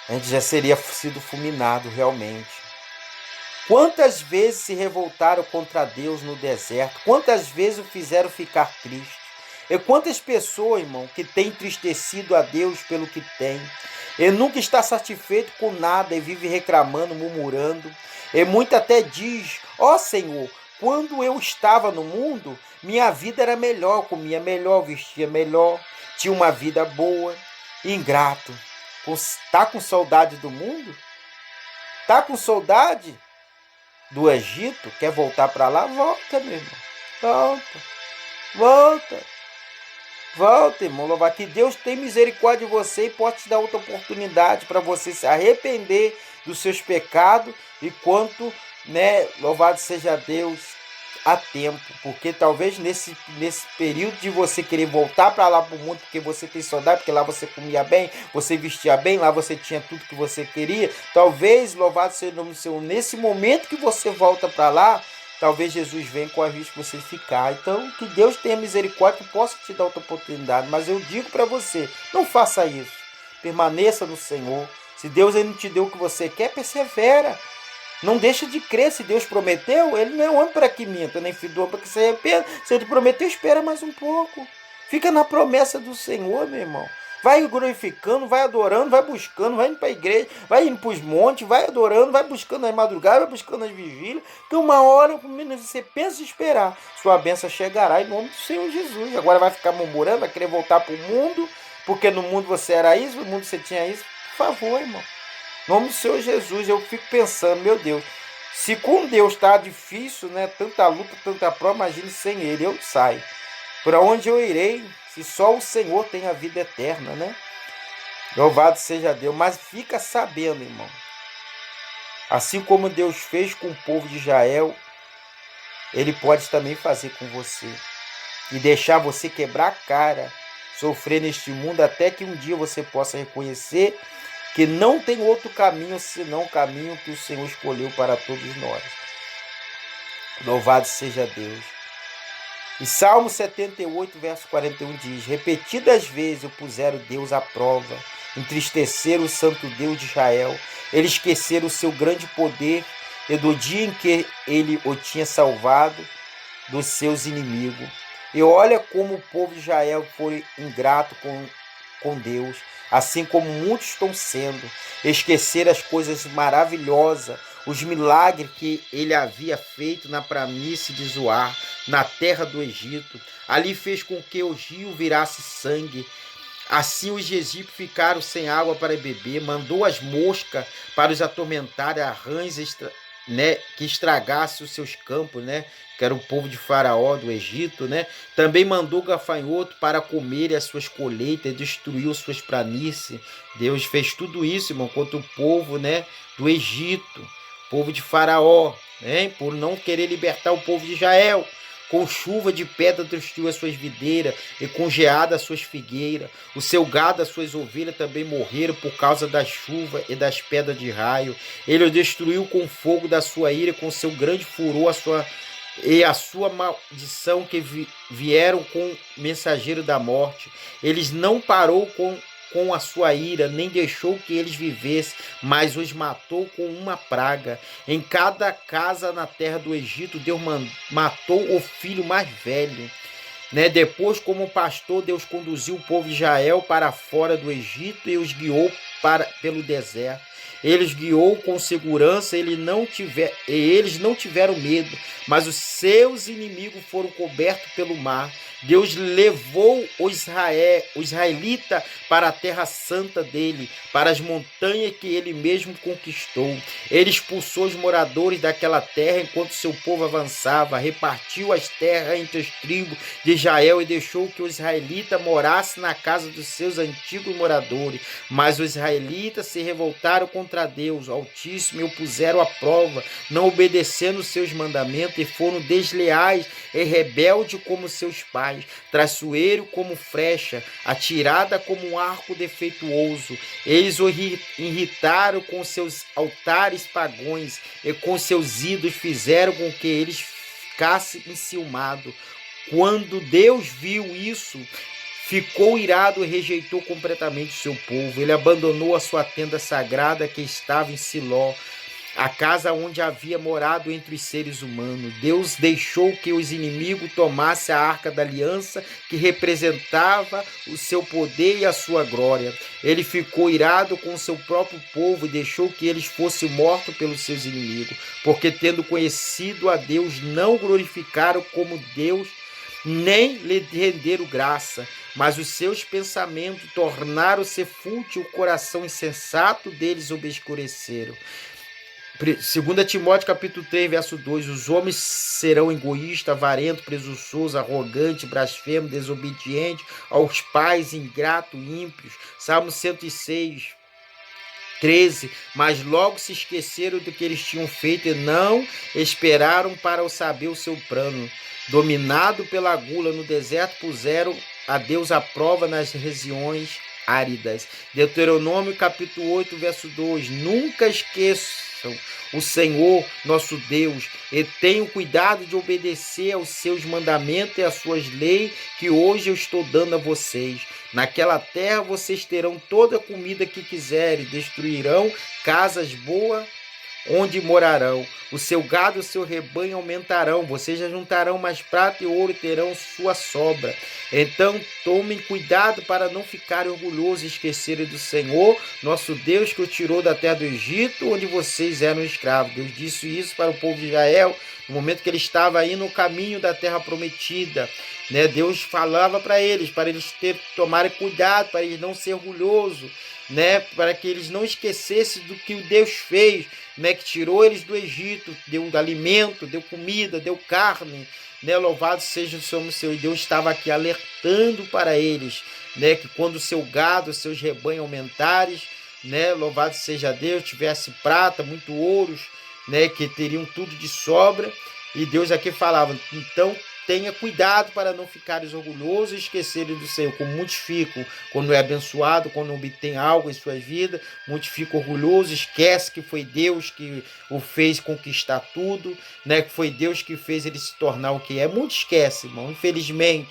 a gente já seria sido fulminado realmente. Quantas vezes se revoltaram contra Deus no deserto? Quantas vezes o fizeram ficar triste? E quantas pessoas, irmão, que têm entristecido a Deus pelo que tem? E nunca está satisfeito com nada e vive reclamando, murmurando. E muito até diz: ó Senhor, quando eu estava no mundo, minha vida era melhor, comia melhor, vestia melhor, tinha uma vida boa. Ingrato. Está com saudade do mundo? Está com saudade do Egito? Quer voltar para lá? Volta, meu irmão. Volta, irmão. Louvar que Deus tem misericórdia de você e pode te dar outra oportunidade para você se arrepender dos seus pecados. E quanto, né, louvado seja Deus, a tempo. Porque talvez nesse período de você querer voltar para lá para o mundo, porque você tem saudade, porque lá você comia bem, você vestia bem, lá você tinha tudo que você queria. Talvez, louvado seja o nome do Senhor, nesse momento que você volta para lá, talvez Jesus venha com a risco de você ficar. Então, que Deus tenha misericórdia, que possa te dar outra oportunidade. Mas eu digo para você, não faça isso. Permaneça no Senhor. Se Deus ele não te deu o que você quer, persevera. Não deixa de crer. Se Deus prometeu, ele não é homem para que minta, nem filho do homem para que se arrependa. Se ele prometeu, espera mais um pouco. Fica na promessa do Senhor, meu irmão. Vai glorificando, vai adorando, vai buscando, vai indo para a igreja, vai indo para os montes, vai adorando, vai buscando as madrugadas, vai buscando as vigílias, que uma hora, menos você pensa em esperar, sua bênção chegará em nome do Senhor Jesus. Agora vai ficar murmurando, vai querer voltar para o mundo, porque no mundo você era isso, no mundo você tinha isso. Por favor, irmão. Em nome do Senhor Jesus, eu fico pensando, meu Deus, se com Deus está difícil, né? Tanta luta, tanta prova, imagine sem Ele, eu saio. Para onde eu irei, se só o Senhor tem a vida eterna, né? Louvado seja Deus. Mas fica sabendo, irmão, assim como Deus fez com o povo de Israel, Ele pode também fazer com você. E deixar você quebrar a cara, sofrer neste mundo, até que um dia você possa reconhecer que não tem outro caminho senão o caminho que o Senhor escolheu para todos nós. Louvado seja Deus. E Salmo 78, verso 41 diz: repetidas vezes o puseram Deus à prova, entristeceram o santo Deus de Israel, eles esqueceram o seu grande poder e do dia em que ele o tinha salvado dos seus inimigos. E olha como o povo de Israel foi ingrato com Deus, assim como muitos estão sendo. Esquecer as coisas maravilhosas, os milagres que ele havia feito na planície de Zoar, na terra do Egito. Ali fez com que o rio virasse sangue. Assim os egípcios ficaram sem água para beber, mandou as moscas para os atormentarem, a rãs que estragasse os seus campos, né? Que era o povo de Faraó do Egito, né? Também mandou gafanhoto para comer as suas colheitas, destruiu suas planícies. Deus fez tudo isso, irmão, contra o povo, né, do Egito, povo de Faraó, né? Por não querer libertar o povo de Israel. Com chuva de pedra destruiu as suas videiras e com geada as suas figueiras. O seu gado, as suas ovelhas também morreram por causa da chuva e das pedras de raio. Ele o destruiu com o fogo da sua ira, com seu grande furor, a sua maldição que vieram com o mensageiro da morte. Eles não parou com a sua ira, nem deixou que eles vivessem, mas os matou com uma praga. Em cada casa na terra do Egito, Deus matou o filho mais velho. Né? Depois, como pastor, Deus conduziu o povo de Israel para fora do Egito e os guiou pelo deserto. Ele os guiou com segurança, eles não tiveram medo, mas os seus inimigos foram cobertos pelo mar. Deus levou o israelita para a terra santa dele, para as montanhas que ele mesmo conquistou. Ele expulsou os moradores daquela terra enquanto seu povo avançava, repartiu as terras entre as tribos de Israel e deixou que os israelitas morassem na casa dos seus antigos moradores. Mas os israelitas se revoltaram contra Deus Altíssimo e o puseram à prova, não obedecendo os seus mandamentos, e foram desleais e rebeldes como seus pais, traiçoeiro como flecha, atirada como um arco defeituoso. Eles o irritaram com seus altares pagãos e com seus ídolos fizeram com que eles ficassem enciumados. Quando Deus viu isso, ficou irado e rejeitou completamente o seu povo. Ele abandonou a sua tenda sagrada que estava em Siló, a casa onde havia morado entre os seres humanos. Deus deixou que os inimigos tomassem a arca da aliança, que representava o seu poder e a sua glória. Ele ficou irado com o seu próprio povo e deixou que eles fossem mortos pelos seus inimigos, porque tendo conhecido a Deus, não glorificaram como Deus, nem lhe renderam graça, mas os seus pensamentos tornaram-se fútil, o coração insensato deles obscureceram. 2 Timóteo capítulo 3, verso 2, os homens serão egoístas, avarentos, presunçosos, arrogantes, blasfemos, desobedientes aos pais, ingratos, ímpios. Salmo 106, 13, mas logo se esqueceram do que eles tinham feito e não esperaram para saber o seu plano. Dominado pela gula no deserto, puseram a Deus à prova nas regiões áridas. Deuteronômio capítulo 8, verso 2, nunca esqueçam o Senhor nosso Deus e tenham cuidado de obedecer aos seus mandamentos e às suas leis que hoje eu estou dando a vocês. Naquela terra vocês terão toda a comida que quiserem, destruirão casas boas onde morarão. O seu gado e o seu rebanho aumentarão. Vocês já juntarão mais prata e ouro e terão sua sobra. Então tomem cuidado para não ficarem orgulhosos e esquecerem do Senhor, nosso Deus, que o tirou da terra do Egito, onde vocês eram escravos. Deus disse isso para o povo de Israel no momento que ele estava aí no caminho da terra prometida. Deus falava para eles tomarem cuidado, para eles não serem orgulhosos, para que eles não esquecessem do que Deus fez, que tirou eles do Egito, deu alimento, deu comida, deu carne, louvado seja o Senhor seu. E Deus estava aqui alertando para eles, que quando o seu gado, os seus rebanhos aumentarem, louvado seja Deus, tivesse prata, muito ouros, que teriam tudo de sobra. E Deus aqui falava, então tenha cuidado para não ficares orgulhosos e esquecerem do Senhor, como muitos ficam quando é abençoado, quando obtém algo em suas vidas. Muitos ficam orgulhosos, esquece que foi Deus que o fez conquistar tudo, que foi Deus que fez ele se tornar o que é. Muitos esquecem, irmão, infelizmente.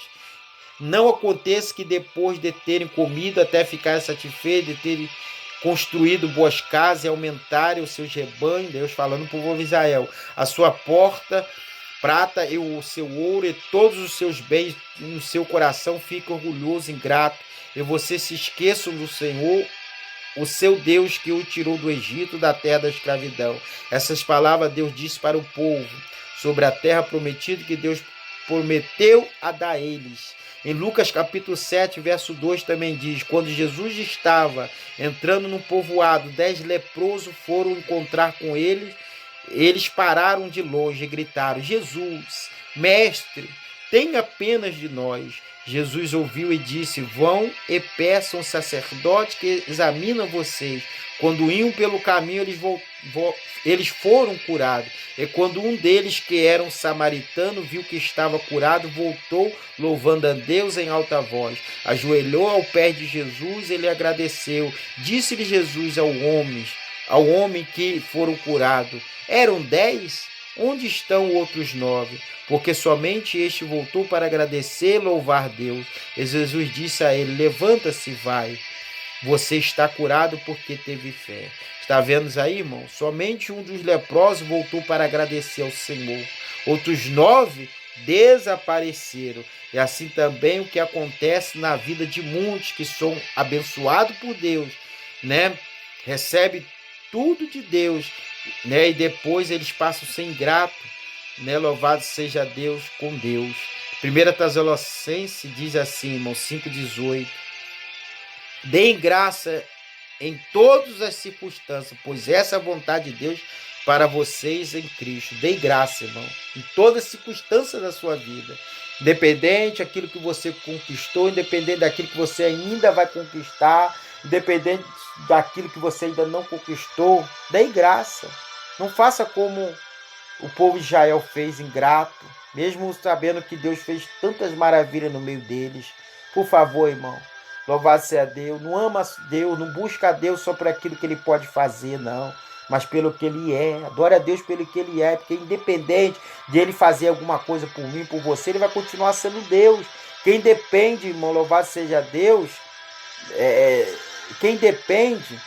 Não aconteça que depois de terem comido até ficar satisfeitos, de terem construído boas casas e aumentarem os seus rebanhos, Deus falando para o povo de Israel, a sua porta prata e o seu ouro e todos os seus bens no seu coração fica orgulhoso, ingrato, e você se esqueça do Senhor, o seu Deus, que o tirou do Egito, da terra da escravidão. Essas palavras Deus disse para o povo sobre a terra prometida que Deus prometeu a dar a eles. Em Lucas capítulo 7, verso 2 também diz, quando Jesus estava entrando no povoado, 10 leprosos foram encontrar com ele. Eles pararam de longe e gritaram, Jesus, mestre, tenha pena de nós. Jesus ouviu e disse, vão e peçam ao sacerdote que examina vocês. Quando iam pelo caminho, eles foram curados. E quando um deles, que era um samaritano, viu que estava curado, voltou, louvando a Deus em alta voz. Ajoelhou ao pé de Jesus e lhe agradeceu. Disse-lhe Jesus ao homem que foram curados, eram 10? Onde estão outros 9? Porque somente este voltou para agradecer e louvar Deus. E Jesus disse a ele, levanta-se e vai. Você está curado porque teve fé. Está vendo aí, irmão? Somente um dos leprosos voltou para agradecer ao Senhor. Outros 9 desapareceram. E assim também o que acontece na vida de muitos que são abençoados por Deus, né, recebe tudo de Deus, né, e depois eles passam a ser ingrato, né, louvado seja Deus com Deus. 1 Tessalonicenses diz assim, irmão, 5,18, deem graça em todas as circunstâncias, pois essa é a vontade de Deus para vocês em Cristo. Dê graça, irmão, em todas as circunstâncias da sua vida. Independente daquilo que você conquistou, independente daquilo que você ainda vai conquistar, independente daquilo que você ainda não conquistou, dê graça. Não faça como o povo de Israel fez, ingrato, mesmo sabendo que Deus fez tantas maravilhas no meio deles. Por favor, irmão, louvado seja Deus. Não ama Deus, não busca a Deus só por aquilo que Ele pode fazer, não, mas pelo que Ele é. Adora a Deus pelo que Ele é, porque independente de Ele fazer alguma coisa por mim, por você, Ele vai continuar sendo Deus. Quem depende, irmão, louvado seja Deus, quem depende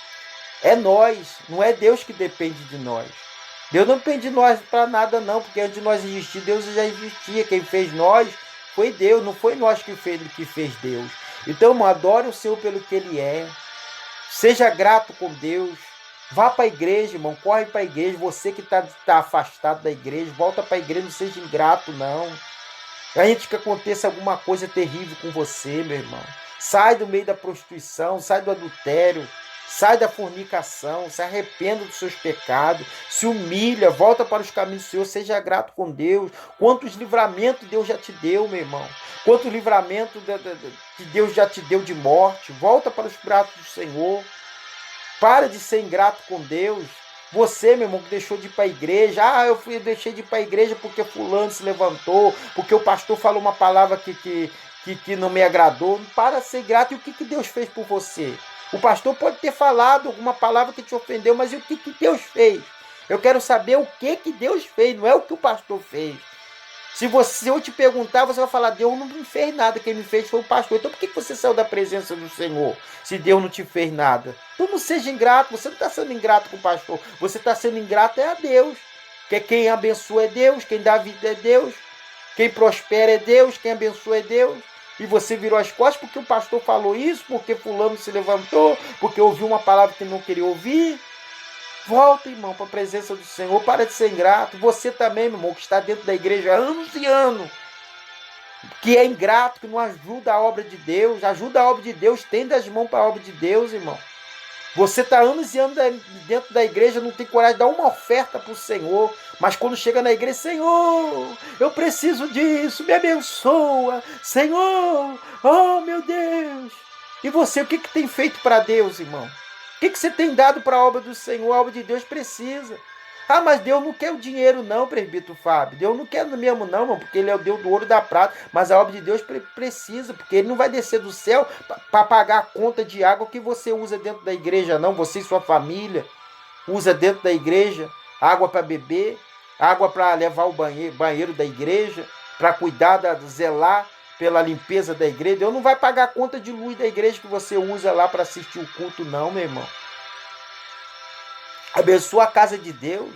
é nós, não é Deus que depende de nós. Deus não depende de nós para nada, não, porque antes de nós existir, Deus já existia. Quem fez nós foi Deus, não foi nós que fez Deus. Então, irmão, adore o Senhor pelo que Ele é. Seja grato com Deus. Vá para a igreja, irmão, corre para a igreja. Você que está afastado da igreja, volta para a igreja, não seja ingrato, não. Antes que aconteça alguma coisa terrível com você, meu irmão. Sai do meio da prostituição, sai do adultério. Sai da fornicação, se arrependa dos seus pecados, se humilha, volta para os caminhos do Senhor, seja grato com Deus. Quantos livramentos Deus já te deu, meu irmão? Quantos livramentos que Deus já te deu de morte? Volta para os braços do Senhor. Para de ser ingrato com Deus. Você, meu irmão, que deixou de ir para a igreja. Eu deixei de ir para a igreja porque fulano se levantou, porque o pastor falou uma palavra que não me agradou. Para de ser grato. E o que Deus fez por você? O pastor pode ter falado alguma palavra que te ofendeu, mas e o que Deus fez? Eu quero saber o que Deus fez, não é o que o pastor fez. Se eu te perguntar, você vai falar, Deus não me fez nada, quem me fez foi o pastor. Então por que você saiu da presença do Senhor, se Deus não te fez nada? Então não seja ingrato, você não está sendo ingrato com o pastor, você está sendo ingrato a Deus. Porque quem abençoa é Deus, quem dá vida é Deus, quem prospera é Deus, quem abençoa é Deus. E você virou as costas porque o pastor falou isso, porque fulano se levantou, porque ouviu uma palavra que não queria ouvir. Volta, irmão, para a presença do Senhor, para de ser ingrato. Você também, meu irmão, que está dentro da igreja há anos e anos, que é ingrato, que não ajuda a obra de Deus, ajuda a obra de Deus, estende as mãos para a obra de Deus, irmão. Você está anos e anos dentro da igreja, não tem coragem de dar uma oferta para o Senhor, mas quando chega na igreja, Senhor, eu preciso disso, me abençoa, Senhor, oh meu Deus. E você, o que tem feito para Deus, irmão? O que você tem dado para a obra do Senhor? A obra de Deus precisa. Mas Deus não quer o dinheiro não, presbítero Fábio. Deus não quer mesmo não, irmão, porque Ele é o Deus do ouro e da prata. Mas a obra de Deus precisa, porque Ele não vai descer do céu para pagar a conta de água que você usa dentro da igreja, não. Você e sua família usa dentro da igreja água para beber, água para levar o banheiro da igreja, para cuidar, zelar pela limpeza da igreja. Deus não vai pagar a conta de luz da igreja que você usa lá para assistir o culto, não, meu irmão. Abençoa a casa de Deus,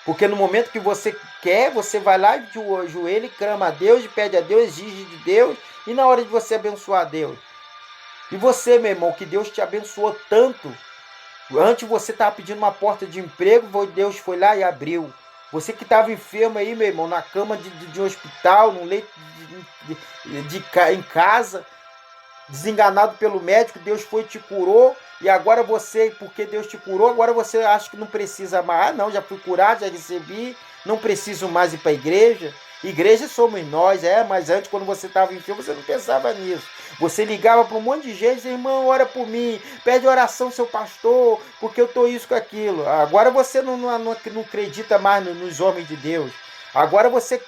porque no momento que você quer, você vai lá de joelho e clama a Deus, pede a Deus, exige de Deus, e na hora de você abençoar a Deus. E você, meu irmão, que Deus te abençoou tanto, antes você estava pedindo uma porta de emprego, Deus foi lá e abriu. Você que estava enfermo aí, meu irmão, na cama de um hospital, no leito em casa, desenganado pelo médico, Deus foi e te curou. E agora você, porque Deus te curou, agora você acha que não precisa mais. Não, já fui curado, já recebi, não preciso mais ir para a igreja. Igreja somos nós, mas antes, quando você estava enfermo, você não pensava nisso. Você ligava para um monte de gente e dizia, irmão, ora por mim, pede oração, seu pastor, porque eu estou isso com aquilo. Agora você não acredita mais nos homens de Deus. Agora você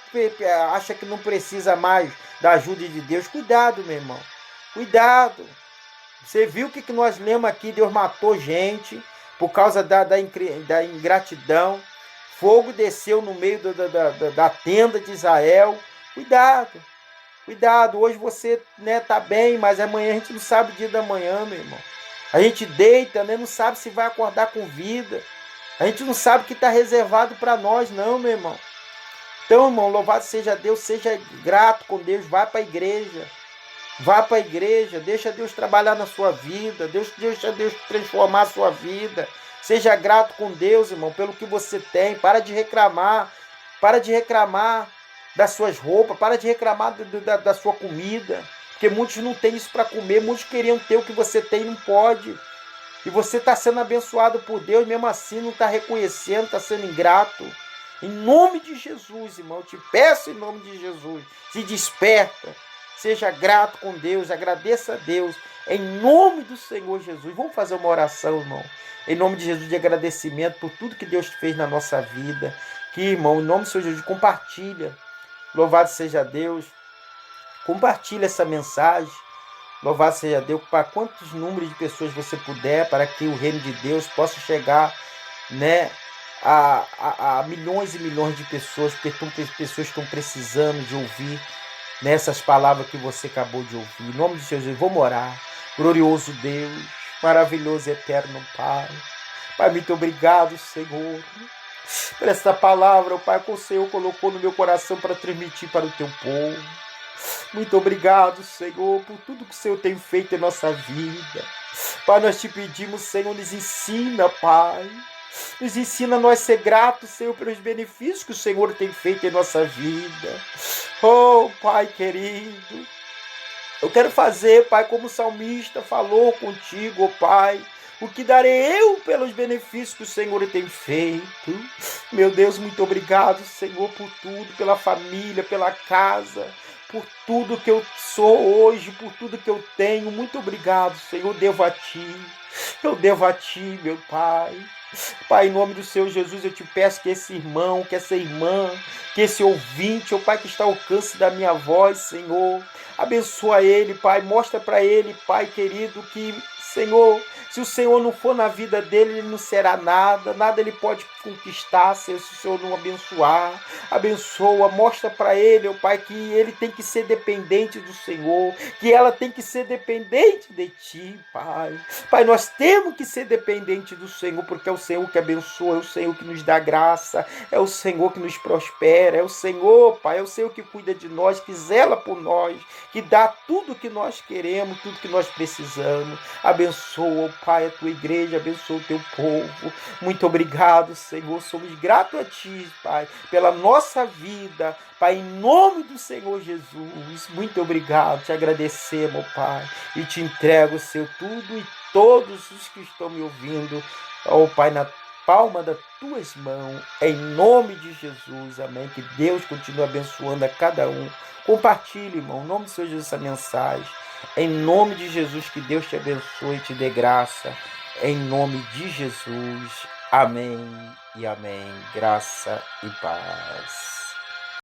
acha que não precisa mais da ajuda de Deus. Cuidado, meu irmão, cuidado. Você viu o que nós lemos aqui? Deus matou gente por causa da ingratidão. Fogo desceu no meio da tenda de Israel. Cuidado, cuidado. Hoje você tá bem, mas amanhã a gente não sabe o dia da manhã, meu irmão. A gente deita, não sabe se vai acordar com vida. A gente não sabe o que está reservado para nós, não, meu irmão. Então, irmão, louvado seja Deus, seja grato com Deus, vai para a igreja. Vá para a igreja, deixa Deus trabalhar na sua vida, deixa Deus transformar a sua vida. Seja grato com Deus, irmão, pelo que você tem. Para de reclamar das suas roupas, para de reclamar da sua comida, porque muitos não têm isso para comer, muitos queriam ter o que você tem e não pode. E você está sendo abençoado por Deus, mesmo assim não está reconhecendo, está sendo ingrato. Em nome de Jesus, irmão, eu te peço em nome de Jesus, se desperta, seja grato com Deus, agradeça a Deus, em nome do Senhor Jesus. Vamos fazer uma oração, irmão, em nome de Jesus, de agradecimento por tudo que Deus fez na nossa vida. Que, irmão, em nome do Senhor Jesus, compartilha. Louvado seja Deus. Compartilha essa mensagem. Louvado seja Deus, para quantos números de pessoas você puder, para que o reino de Deus possa chegar, né, a milhões e milhões de pessoas, porque pessoas estão precisando de ouvir nessas palavras que você acabou de ouvir. Em nome de Jesus, vamos orar. Glorioso Deus, maravilhoso e eterno Pai. Pai, muito obrigado, Senhor, por essa palavra, Pai, que o Senhor colocou no meu coração para transmitir para o teu povo. Muito obrigado, Senhor, por tudo que o Senhor tem feito em nossa vida. Pai, nós te pedimos, Senhor, nos ensina, Pai. Nos ensina a nós ser gratos, Senhor, pelos benefícios que o Senhor tem feito em nossa vida. Oh, Pai querido, eu quero fazer, Pai, como o salmista falou contigo, oh, Pai. O que darei eu pelos benefícios que o Senhor tem feito? Meu Deus, muito obrigado, Senhor, por tudo, pela família, pela casa, por tudo que eu sou hoje, por tudo que eu tenho. Muito obrigado, Senhor, eu devo a Ti. Eu devo a Ti, meu Pai. Pai, em nome do Senhor Jesus, eu te peço que esse irmão, que essa irmã, que esse ouvinte, oh Pai, que está ao alcance da minha voz, Senhor, abençoa ele, Pai, mostra para ele, Pai querido, que, Senhor, se o Senhor não for na vida dele, ele não será nada, nada ele pode conquistar, Senhor, se o Senhor não abençoar. Abençoa, mostra para ele, oh Pai, que ele tem que ser dependente do Senhor, que ela tem que ser dependente de Ti, Pai. Pai, nós temos que ser dependente do Senhor, porque é o Senhor que abençoa, é o Senhor que nos dá graça, é o Senhor que nos prospera, é o Senhor, Pai, é o Senhor que cuida de nós, que zela por nós, que dá tudo que nós queremos, tudo que nós precisamos. Abençoa, oh Pai, a Tua igreja, abençoa o Teu povo. Muito obrigado, Senhor, somos gratos a Ti, Pai, pela nossa vida, Pai, em nome do Senhor Jesus. Muito obrigado, te agradecemos, Pai, e te entrego, Senhor, tudo e todos os que estão me ouvindo, ó Pai, na palma das Tuas mãos, em nome de Jesus, amém. Que Deus continue abençoando a cada um. Compartilhe, irmão, em nome do Senhor Jesus, essa mensagem. Em nome de Jesus, que Deus te abençoe e te dê graça. Em nome de Jesus, amém e amém. Graça e paz.